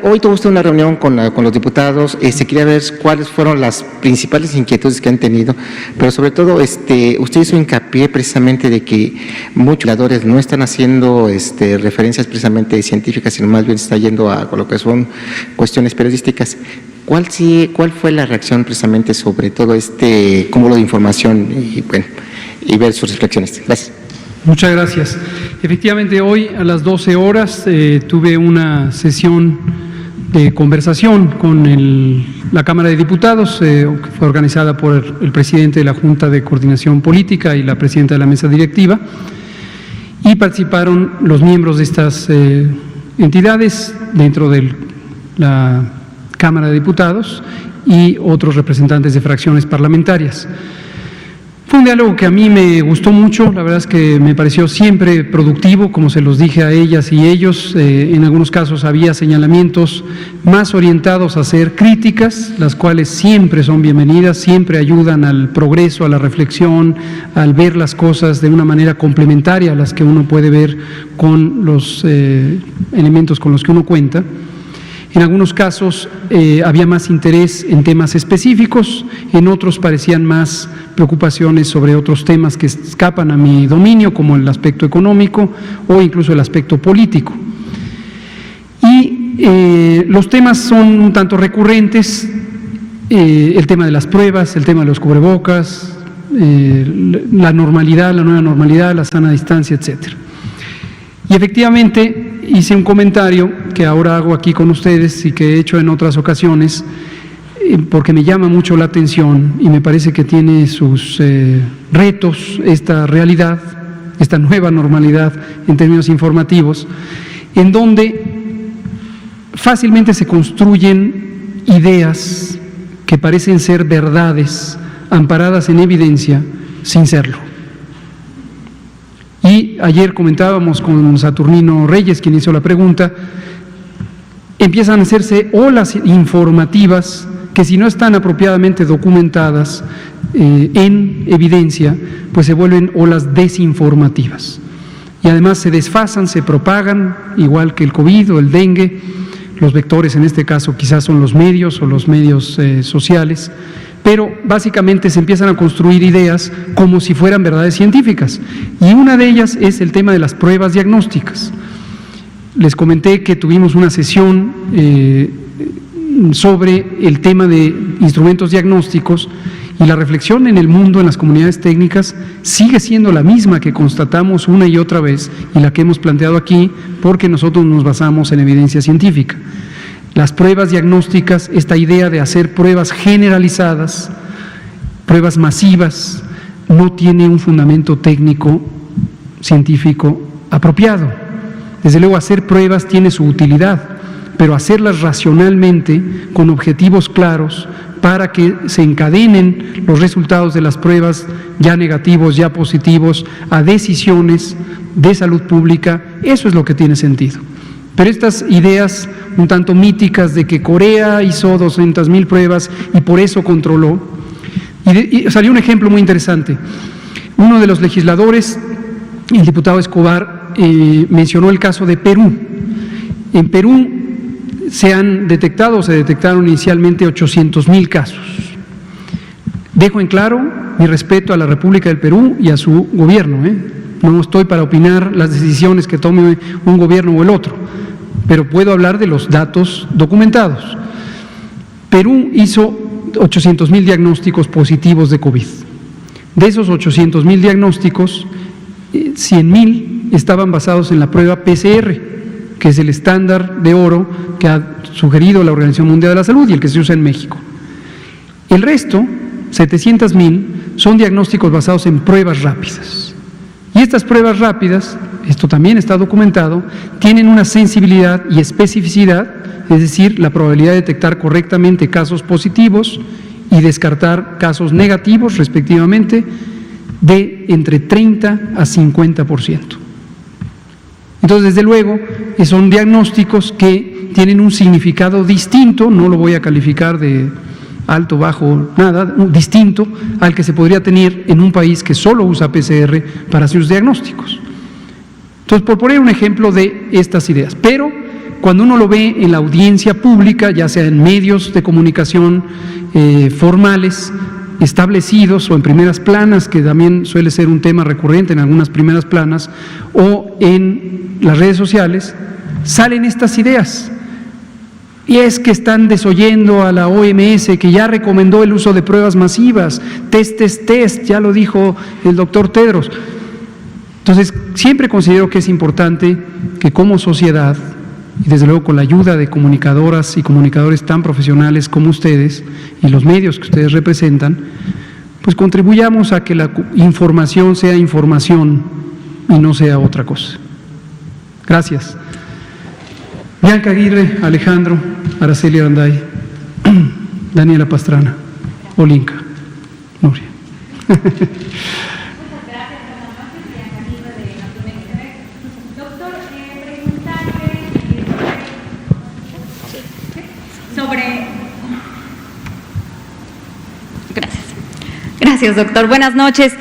Hoy tuvo usted una reunión con los diputados. Quería ver cuáles fueron las principales inquietudes que han tenido, pero sobre todo usted hizo hincapié precisamente de que muchos legisladores no están haciendo referencias precisamente científicas, sino más bien está yendo a lo que son cuestiones periodísticas. ¿Cuál fue la reacción precisamente sobre todo cúmulo de información y ver sus reflexiones? Gracias. Muchas gracias. Efectivamente, hoy a las 12 horas tuve una sesión de conversación con la Cámara de Diputados, que fue organizada por el presidente de la Junta de Coordinación Política y la presidenta de la mesa directiva, y participaron los miembros de estas entidades dentro de la Cámara de Diputados y otros representantes de fracciones parlamentarias. Fue un diálogo que a mí me gustó mucho, la verdad es que me pareció siempre productivo, como se los dije a ellas y ellos. En algunos casos había señalamientos más orientados a hacer críticas, las cuales siempre son bienvenidas, siempre ayudan al progreso, a la reflexión, al ver las cosas de una manera complementaria a las que uno puede ver con los elementos con los que uno cuenta. En algunos casos había más interés en temas específicos, en otros parecían más preocupaciones sobre otros temas que escapan a mi dominio, como el aspecto económico o incluso el aspecto político. Y los temas son un tanto recurrentes, el tema de las pruebas, el tema de los cubrebocas, la normalidad, la nueva normalidad, la sana distancia, etcétera. Y efectivamente hice un comentario que ahora hago aquí con ustedes y que he hecho en otras ocasiones, porque me llama mucho la atención y me parece que tiene sus retos esta realidad, esta nueva normalidad en términos informativos, en donde fácilmente se construyen ideas que parecen ser verdades amparadas en evidencia sin serlo. Y ayer comentábamos con Saturnino Reyes, quien hizo la pregunta, empiezan a hacerse olas informativas que, si no están apropiadamente documentadas en evidencia, pues se vuelven olas desinformativas. Y además se desfasan, se propagan, igual que el COVID o el dengue. Los vectores en este caso quizás son los medios o los medios sociales, pero básicamente se empiezan a construir ideas como si fueran verdades científicas. Y una de ellas es el tema de las pruebas diagnósticas. Les comenté que tuvimos una sesión sobre el tema de instrumentos diagnósticos, y la reflexión en el mundo, en las comunidades técnicas, sigue siendo la misma que constatamos una y otra vez y la que hemos planteado aquí, porque nosotros nos basamos en evidencia científica. Las pruebas diagnósticas, esta idea de hacer pruebas generalizadas, pruebas masivas, no tiene un fundamento técnico científico apropiado. Desde luego, hacer pruebas tiene su utilidad, pero hacerlas racionalmente, con objetivos claros, para que se encadenen los resultados de las pruebas, ya negativos, ya positivos, a decisiones de salud pública, eso es lo que tiene sentido. Pero estas ideas un tanto míticas de que Corea hizo 200,000 pruebas y por eso controló, y salió un ejemplo muy interesante. Uno de los legisladores, el diputado Escobar, mencionó el caso de Perú. En Perú se detectaron inicialmente 800,000 casos. Dejo en claro mi respeto a la República del Perú y a su gobierno, No estoy para opinar las decisiones que tome un gobierno o el otro, pero puedo hablar de los datos documentados. Perú hizo 800,000 diagnósticos positivos de COVID. De esos 800,000 diagnósticos, 100,000 estaban basados en la prueba PCR, que es el estándar de oro que ha sugerido la Organización Mundial de la Salud y el que se usa en México. El resto, 700,000, son diagnósticos basados en pruebas rápidas. Y estas pruebas rápidas, esto también está documentado, tienen una sensibilidad y especificidad, es decir, la probabilidad de detectar correctamente casos positivos y descartar casos negativos, respectivamente, de entre 30 a 50%. Entonces, desde luego, son diagnósticos que tienen un significado distinto, no lo voy a calificar de alto, bajo, nada, distinto al que se podría tener en un país que solo usa PCR para sus diagnósticos. Entonces, por poner un ejemplo de estas ideas, pero cuando uno lo ve en la audiencia pública, ya sea en medios de comunicación formales, establecidos, o en primeras planas, que también suele ser un tema recurrente en algunas primeras planas, o en las redes sociales, salen estas ideas. Y es que están desoyendo a la OMS, que ya recomendó el uso de pruebas masivas, test, ya lo dijo el doctor Tedros. Entonces, siempre considero que es importante que como sociedad, y desde luego con la ayuda de comunicadoras y comunicadores tan profesionales como ustedes y los medios que ustedes representan, pues contribuyamos a que la información sea información y no sea otra cosa. Gracias. Bianca Aguirre, Alejandro, Araceli Aranday, Daniela Pastrana, Olinka, Nuria. Gracias, doctor. Buenas noches.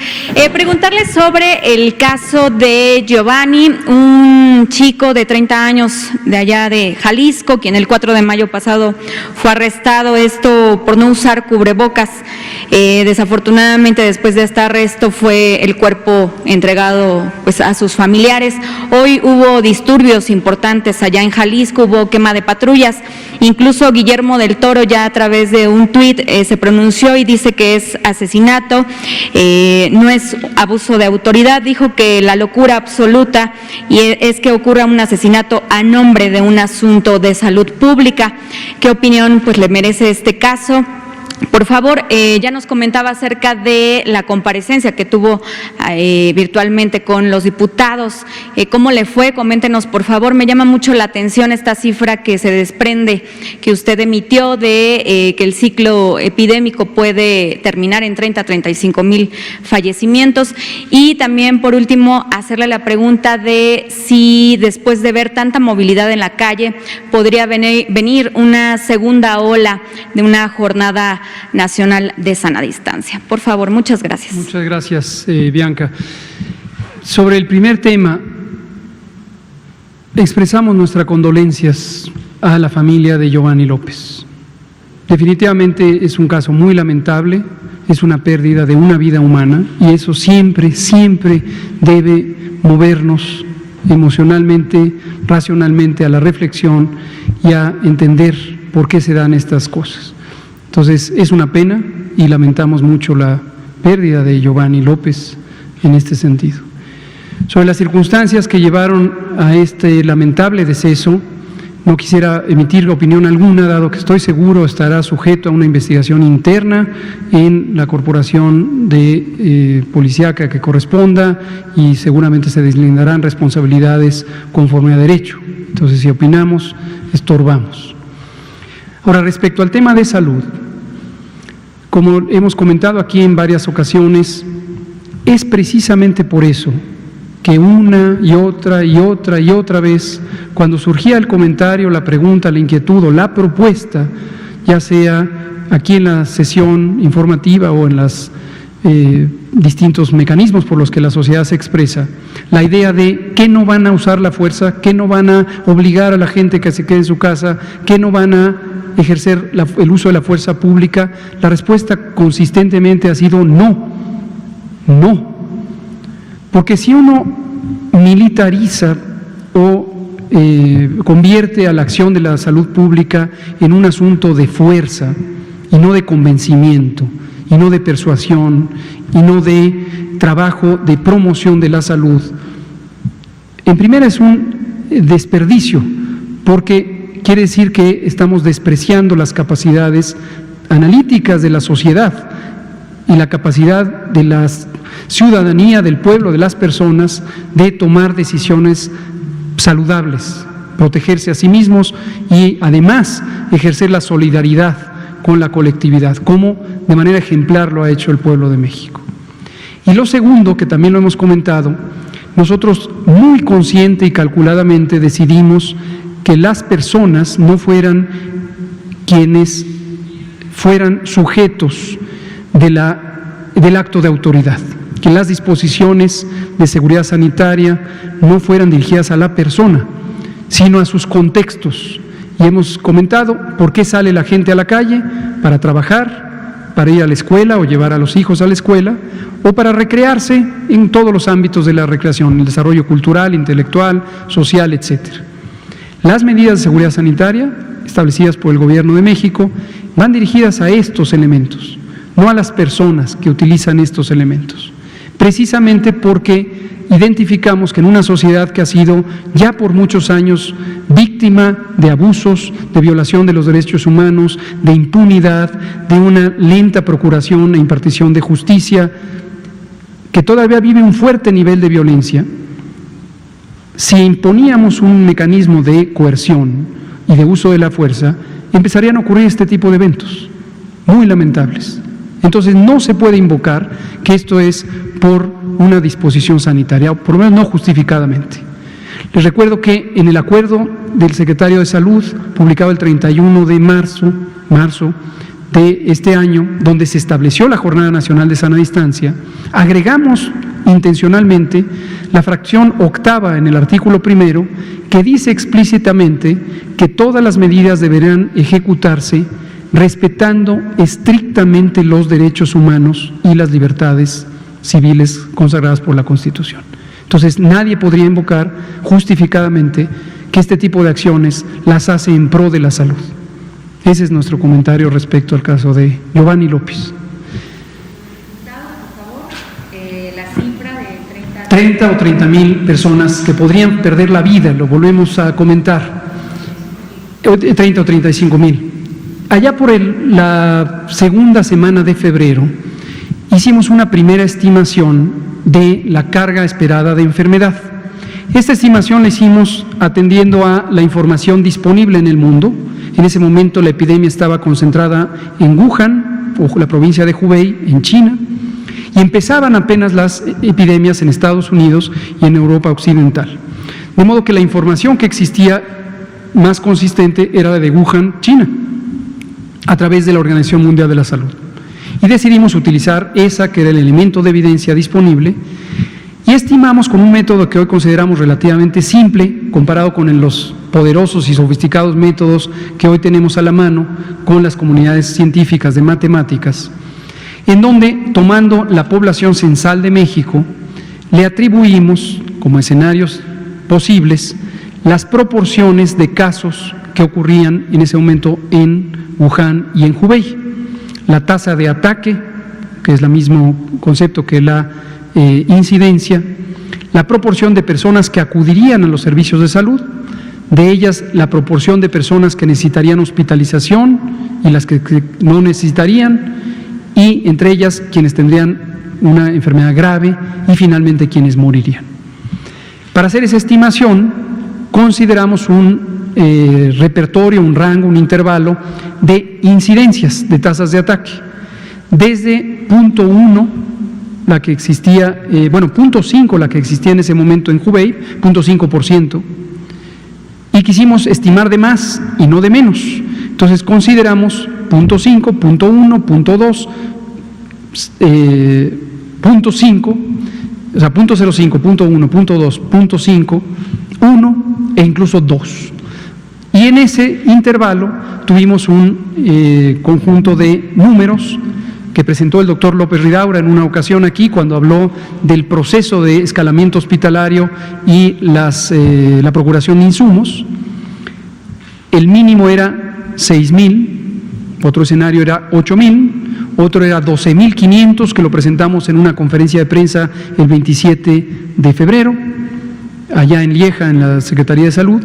Preguntarle sobre el caso de Giovanni, un chico de 30 años de allá de Jalisco, quien el 4 de mayo pasado fue arrestado, esto por no usar cubrebocas. Desafortunadamente, después de este arresto fue el cuerpo entregado pues a sus familiares. Hoy hubo disturbios importantes allá en Jalisco, hubo quema de patrullas. Incluso Guillermo del Toro ya a través de un tuit se pronunció y dice que es asesinato, no es abuso de autoridad. Dijo que la locura absoluta y es que ocurra un asesinato a nombre de un asunto de salud pública. ¿Qué opinión pues le merece este caso? Por favor, ya nos comentaba acerca de la comparecencia que tuvo virtualmente con los diputados. ¿Cómo le fue? Coméntenos, por favor. Me llama mucho la atención esta cifra que se desprende, que usted emitió de que el ciclo epidémico puede terminar en 30 a 35 mil fallecimientos. Y también, por último, hacerle la pregunta de si después de ver tanta movilidad en la calle podría venir una segunda ola de una jornada nacional de sana distancia. Por favor, muchas gracias. Muchas gracias, Bianca. Sobre el primer tema, expresamos nuestras condolencias a la familia de Giovanni López. Definitivamente es un caso muy lamentable, es una pérdida de una vida humana y eso siempre, siempre debe movernos emocionalmente, racionalmente a la reflexión y a entender por qué se dan estas cosas. Entonces, es una pena y lamentamos mucho la pérdida de Giovanni López en este sentido. Sobre las circunstancias que llevaron a este lamentable deceso, no quisiera emitir opinión alguna, dado que estoy seguro estará sujeto a una investigación interna en la corporación de policíaca que corresponda y seguramente se deslindarán responsabilidades conforme a derecho. Entonces, si opinamos, estorbamos. Ahora, respecto al tema de salud, como hemos comentado aquí en varias ocasiones, es precisamente por eso que una y otra vez, cuando surgía el comentario, la pregunta, la inquietud o la propuesta, ya sea aquí en la sesión informativa o en los distintos mecanismos por los que la sociedad se expresa, la idea de que no van a usar la fuerza, que no van a obligar a la gente que se quede en su casa, que no van a ejercer el uso de la fuerza pública, la respuesta consistentemente ha sido no, no. Porque si uno militariza o convierte a la acción de la salud pública en un asunto de fuerza y no de convencimiento, y no de persuasión, y no de trabajo de promoción de la salud, en primera es un desperdicio, porque quiere decir que estamos despreciando las capacidades analíticas de la sociedad y la capacidad de la ciudadanía, del pueblo, de las personas, de tomar decisiones saludables, protegerse a sí mismos y además ejercer la solidaridad con la colectividad, como de manera ejemplar lo ha hecho el pueblo de México. Y lo segundo, que también lo hemos comentado, nosotros muy consciente y calculadamente decidimos que las personas no fueran quienes fueran sujetos del acto de autoridad, que las disposiciones de seguridad sanitaria no fueran dirigidas a la persona, sino a sus contextos. Y hemos comentado por qué sale la gente a la calle: para trabajar, para ir a la escuela o llevar a los hijos a la escuela, o para recrearse en todos los ámbitos de la recreación, el desarrollo cultural, intelectual, social, etcétera. Las medidas de seguridad sanitaria establecidas por el Gobierno de México van dirigidas a estos elementos, no a las personas que utilizan estos elementos, precisamente porque identificamos que en una sociedad que ha sido ya por muchos años víctima de abusos, de violación de los derechos humanos, de impunidad, de una lenta procuración e impartición de justicia, que todavía vive un fuerte nivel de violencia, si imponíamos un mecanismo de coerción y de uso de la fuerza, empezarían a ocurrir este tipo de eventos muy lamentables. Entonces no se puede invocar que esto es por una disposición sanitaria, o por lo menos no justificadamente. Les recuerdo que en el acuerdo del secretario de Salud, publicado el 31 de marzo de este año, donde se estableció la Jornada Nacional de Sana Distancia, agregamos intencionalmente la fracción octava en el artículo primero, que dice explícitamente que todas las medidas deberán ejecutarse respetando estrictamente los derechos humanos y las libertades civiles consagradas por la Constitución. Entonces, nadie podría invocar justificadamente que este tipo de acciones las hace en pro de la salud. Ese es nuestro comentario respecto al caso de Giovanni López. La cifra de 30 o 30 mil personas que podrían perder la vida, lo volvemos a comentar, 30 o 35 mil. Allá por la segunda semana de febrero, hicimos una primera estimación de la carga esperada de enfermedad. Esta estimación la hicimos atendiendo a la información disponible en el mundo. En ese momento la epidemia estaba concentrada en Wuhan, o la provincia de Hubei, en China, y empezaban apenas las epidemias en Estados Unidos y en Europa Occidental. De modo que la información que existía más consistente era la de Wuhan, China, a través de la Organización Mundial de la Salud. Y decidimos utilizar esa, que era el elemento de evidencia disponible, y estimamos con un método que hoy consideramos relativamente simple, comparado con los poderosos y sofisticados métodos que hoy tenemos a la mano con las comunidades científicas de matemáticas, en donde, tomando la población censal de México, le atribuimos como escenarios posibles las proporciones de casos que ocurrían en ese momento en Wuhan y en Hubei. La tasa de ataque, que es el mismo concepto que la incidencia, la proporción de personas que acudirían a los servicios de salud, de ellas la proporción de personas que necesitarían hospitalización y las que no necesitarían, y entre ellas quienes tendrían una enfermedad grave y finalmente quienes morirían. Para hacer esa estimación, consideramos un repertorio, un rango, un intervalo de incidencias de tasas de ataque, desde 0.1, la que existía, 0.5, la que existía en ese momento en Hubei, 0.5%, y quisimos estimar de más y no de menos. Entonces consideramos 0.5, 0.1, 0.2, 0.5, o sea, 0.05, 0.1, 0.2, 0.5, 1 e incluso 2. Y en ese intervalo tuvimos un conjunto de números que presentó el doctor López Ridaura en una ocasión aquí, cuando habló del proceso de escalamiento hospitalario y la procuración de insumos. El mínimo era 6,000, otro escenario era 8,000, otro era 12,500, que lo presentamos en una conferencia de prensa el 27 de febrero, allá en Lieja, en la Secretaría de Salud,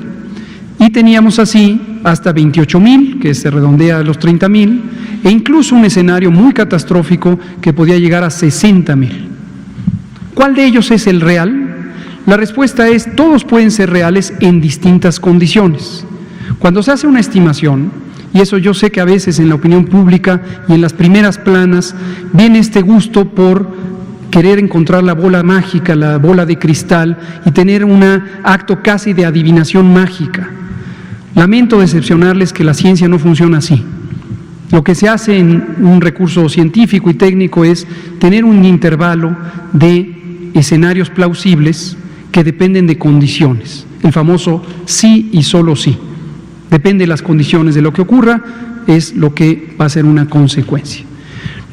y teníamos así hasta 28,000, que se redondea a los 30,000, e incluso un escenario muy catastrófico que podía llegar a 60,000. ¿Cuál de ellos es el real? La respuesta es: todos pueden ser reales en distintas condiciones. Cuando se hace una estimación, y eso yo sé que a veces en la opinión pública y en las primeras planas viene este gusto por querer encontrar la bola mágica, la bola de cristal, y tener un acto casi de adivinación mágica. Lamento decepcionarles que la ciencia no funciona así. Lo que se hace en un recurso científico y técnico es tener un intervalo de escenarios plausibles que dependen de condiciones, el famoso sí y solo sí. Depende de las condiciones de lo que ocurra, es lo que va a ser una consecuencia.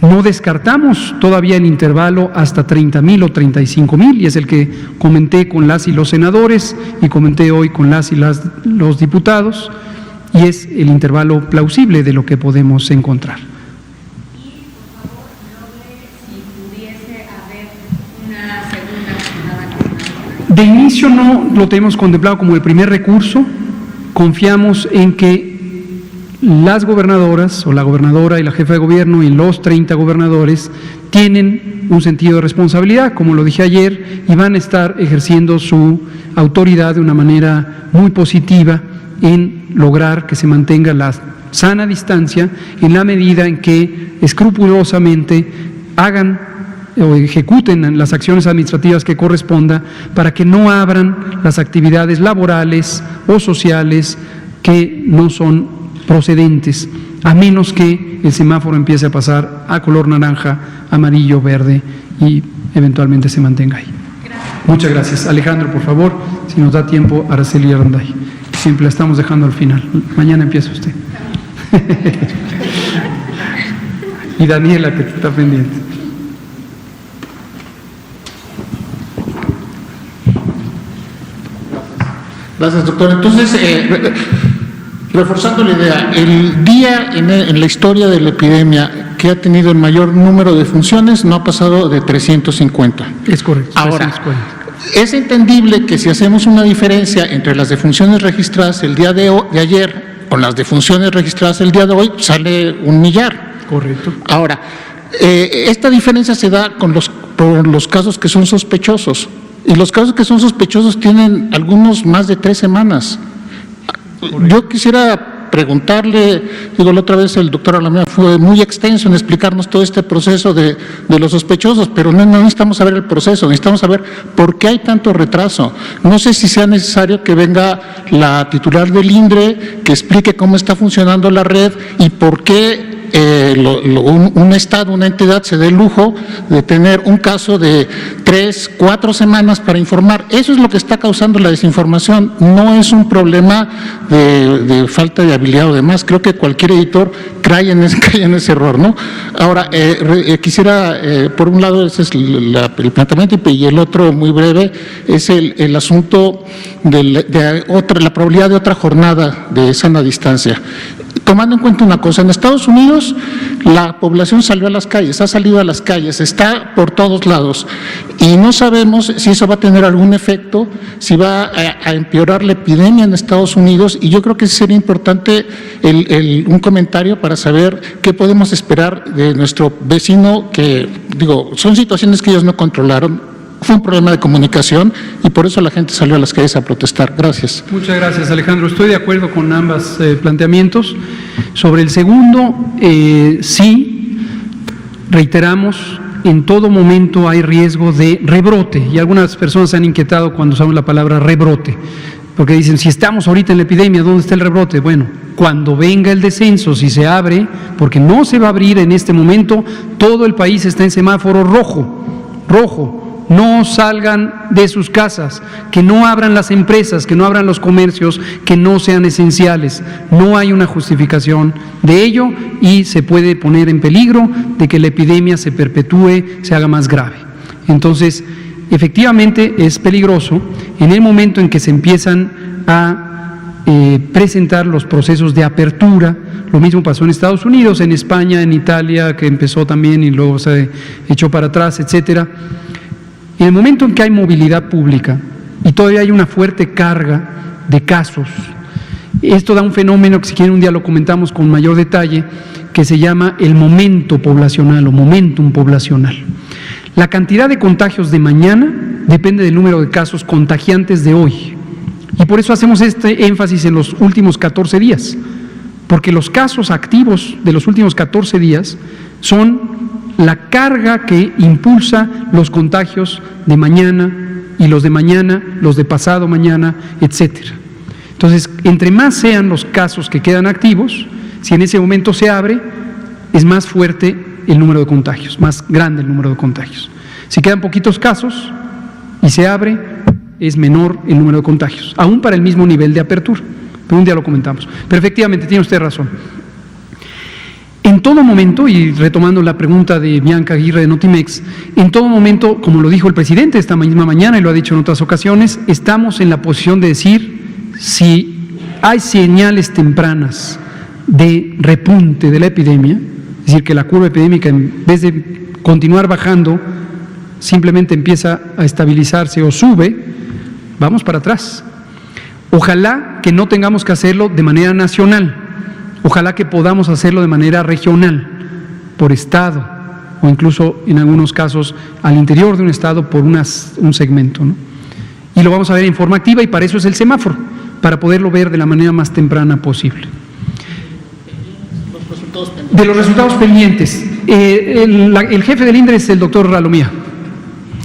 No descartamos todavía el intervalo hasta 30,000 o 35,000, y es el que comenté con las y los senadores y comenté hoy con las y los diputados, y es el intervalo plausible de lo que podemos encontrar. Y, por favor, note si pudiese haber una segunda jornada. De inicio no lo tenemos contemplado como el primer recurso. Confiamos en que las gobernadoras, o la gobernadora y la jefa de gobierno y los 30 gobernadores tienen un sentido de responsabilidad, como lo dije ayer, y van a estar ejerciendo su autoridad de una manera muy positiva en lograr que se mantenga la sana distancia, en la medida en que escrupulosamente hagan o ejecuten las acciones administrativas que corresponda, para que no abran las actividades laborales o sociales que no son procedentes, a menos que el semáforo empiece a pasar a color naranja, amarillo, verde y eventualmente se mantenga ahí. Gracias. Muchas gracias. Alejandro, por favor, si nos da tiempo, Araceli Aranday. Siempre la estamos dejando al final. Mañana empieza usted. Y Daniela, que está pendiente. Gracias, doctor. Entonces, reforzando la idea, el día en la historia de la epidemia que ha tenido el mayor número de funciones no ha pasado de 350. Es correcto. Ahora, es entendible que si hacemos una diferencia entre las defunciones registradas el día de ayer con las defunciones registradas el día de hoy, sale 1 millar. Correcto. Ahora, esta diferencia se da por los casos que son sospechosos. Y los casos que son sospechosos tienen algunos más de 3 semanas. Yo quisiera preguntarle, digo, la otra vez el doctor Alameda fue muy extenso en explicarnos todo este proceso de los sospechosos, pero no necesitamos saber el proceso, necesitamos saber por qué hay tanto retraso. No sé si sea necesario que venga la titular del INDRE, que explique cómo está funcionando la red y por qué un Estado, una entidad se dé el lujo de tener un caso de 3, 4 semanas para informar. Eso es lo que está causando la desinformación, no es un problema de falta de habilidad o demás. Creo que cualquier editor cae en ese error, ¿no? Ahora, quisiera, por un lado, ese es el planteamiento, y el otro, muy breve, es el asunto de la probabilidad de otra jornada de sana distancia. Tomando en cuenta una cosa, en Estados Unidos la población salió a las calles, ha salido a las calles, está por todos lados y no sabemos si eso va a tener algún efecto, si va a empeorar la epidemia en Estados Unidos, y yo creo que sería importante un comentario para saber qué podemos esperar de nuestro vecino, que digo, son situaciones que ellos no controlaron. Fue un problema de comunicación y por eso la gente salió a las calles a protestar. Gracias. Muchas gracias, Alejandro. Estoy de acuerdo con ambos planteamientos. Sobre el segundo, sí, reiteramos, en todo momento hay riesgo de rebrote, y algunas personas se han inquietado cuando usan la palabra rebrote, porque dicen, si estamos ahorita en la epidemia, ¿dónde está el rebrote? Bueno, cuando venga el descenso, si se abre, porque no se va a abrir en este momento, todo el país está en semáforo rojo. No salgan de sus casas, que no abran las empresas, que no abran los comercios, que no sean esenciales. No hay una justificación de ello y se puede poner en peligro de que la epidemia se perpetúe, se haga más grave. Entonces, efectivamente es peligroso en el momento en que se empiezan a presentar los procesos de apertura. Lo mismo pasó en Estados Unidos, en España, en Italia, que empezó también y luego se echó para atrás, etcétera. En el momento en que hay movilidad pública y todavía hay una fuerte carga de casos, esto da un fenómeno que, si quieren, un día lo comentamos con mayor detalle, que se llama el momento poblacional o momentum poblacional. La cantidad de contagios de mañana depende del número de casos contagiantes de hoy. Y por eso hacemos este énfasis en los últimos 14 días, porque los casos activos de los últimos 14 días son la carga que impulsa los contagios de mañana y los de mañana, los de pasado mañana, etcétera. Entonces, entre más sean los casos que quedan activos, si en ese momento se abre, es más fuerte el número de contagios, más grande el número de contagios. Si quedan poquitos casos y se abre, es menor el número de contagios, aún para el mismo nivel de apertura. Pero un día lo comentamos. Pero efectivamente, tiene usted razón. En todo momento, y retomando la pregunta de Bianca Aguirre de Notimex, en todo momento, como lo dijo el presidente esta misma mañana y lo ha dicho en otras ocasiones, estamos en la posición de decir si hay señales tempranas de repunte de la epidemia, es decir, que la curva epidémica, en vez de continuar bajando, simplemente empieza a estabilizarse o sube, vamos para atrás. Ojalá que no tengamos que hacerlo de manera nacional. Ojalá que podamos hacerlo de manera regional, por estado, o incluso en algunos casos al interior de un estado por un segmento, ¿no? Y lo vamos a ver en forma activa, y para eso es el semáforo, para poderlo ver de la manera más temprana posible. De los resultados pendientes, el jefe del INDRE es el doctor Ralomía.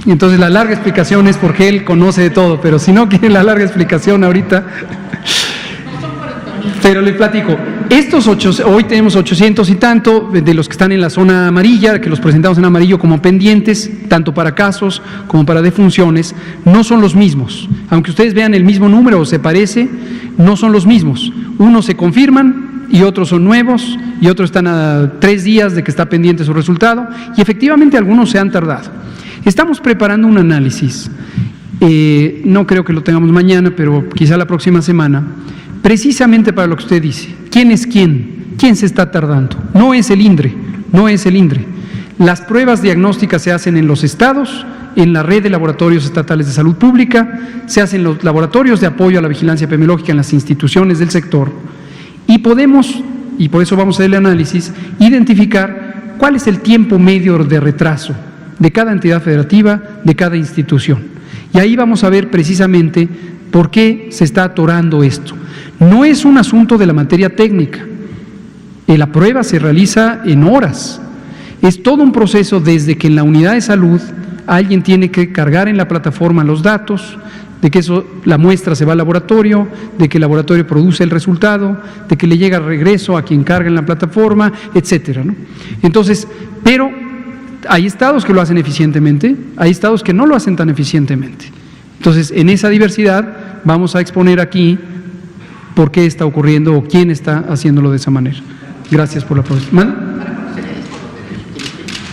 Y entonces la larga explicación es porque él conoce de todo, pero si no quiere la larga explicación ahorita, pero le platico. Hoy tenemos 800 y tanto de los que están en la zona amarilla, que los presentamos en amarillo como pendientes, tanto para casos como para defunciones, no son los mismos. Aunque ustedes vean el mismo número o se parece, no son los mismos. Unos se confirman y otros son nuevos, y otros están a 3 días de que está pendiente su resultado, y efectivamente algunos se han tardado. Estamos preparando un análisis, no creo que lo tengamos mañana, pero quizá la próxima semana, precisamente para lo que usted dice. ¿Quién es quién? ¿Quién se está tardando? No es el INDRE, no es el INDRE. Las pruebas diagnósticas se hacen en los estados, en la red de laboratorios estatales de salud pública, se hacen los laboratorios de apoyo a la vigilancia epidemiológica en las instituciones del sector, Y podemos, y por eso vamos a hacer el análisis, identificar cuál es el tiempo medio de retraso de cada entidad federativa, de cada institución. Y ahí vamos a ver precisamente por qué se está atorando esto. No es un asunto de la materia técnica. La prueba se realiza en horas. Es todo un proceso desde que en la unidad de salud alguien tiene que cargar en la plataforma los datos, de que la muestra se va al laboratorio, de que el laboratorio produce el resultado, de que le llega regreso a quien carga en la plataforma, etcétera, ¿no? Entonces, pero hay estados que lo hacen eficientemente, hay estados que no lo hacen tan eficientemente. Entonces, en esa diversidad vamos a exponer aquí por qué está ocurriendo o quién está haciéndolo de esa manera. Gracias por la pregunta.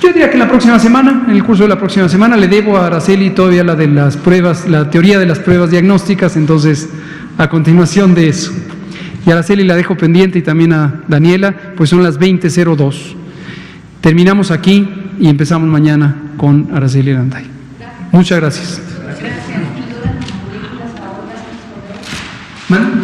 Yo diría que en la próxima semana, en el curso de la próxima semana, le debo a Araceli todavía la de las pruebas, la teoría de las pruebas diagnósticas, entonces a continuación de eso. Y a Araceli la dejo pendiente y también a Daniela, pues son las 20:02. Terminamos aquí y empezamos mañana con Araceli Aranday. Muchas gracias. ¿Man?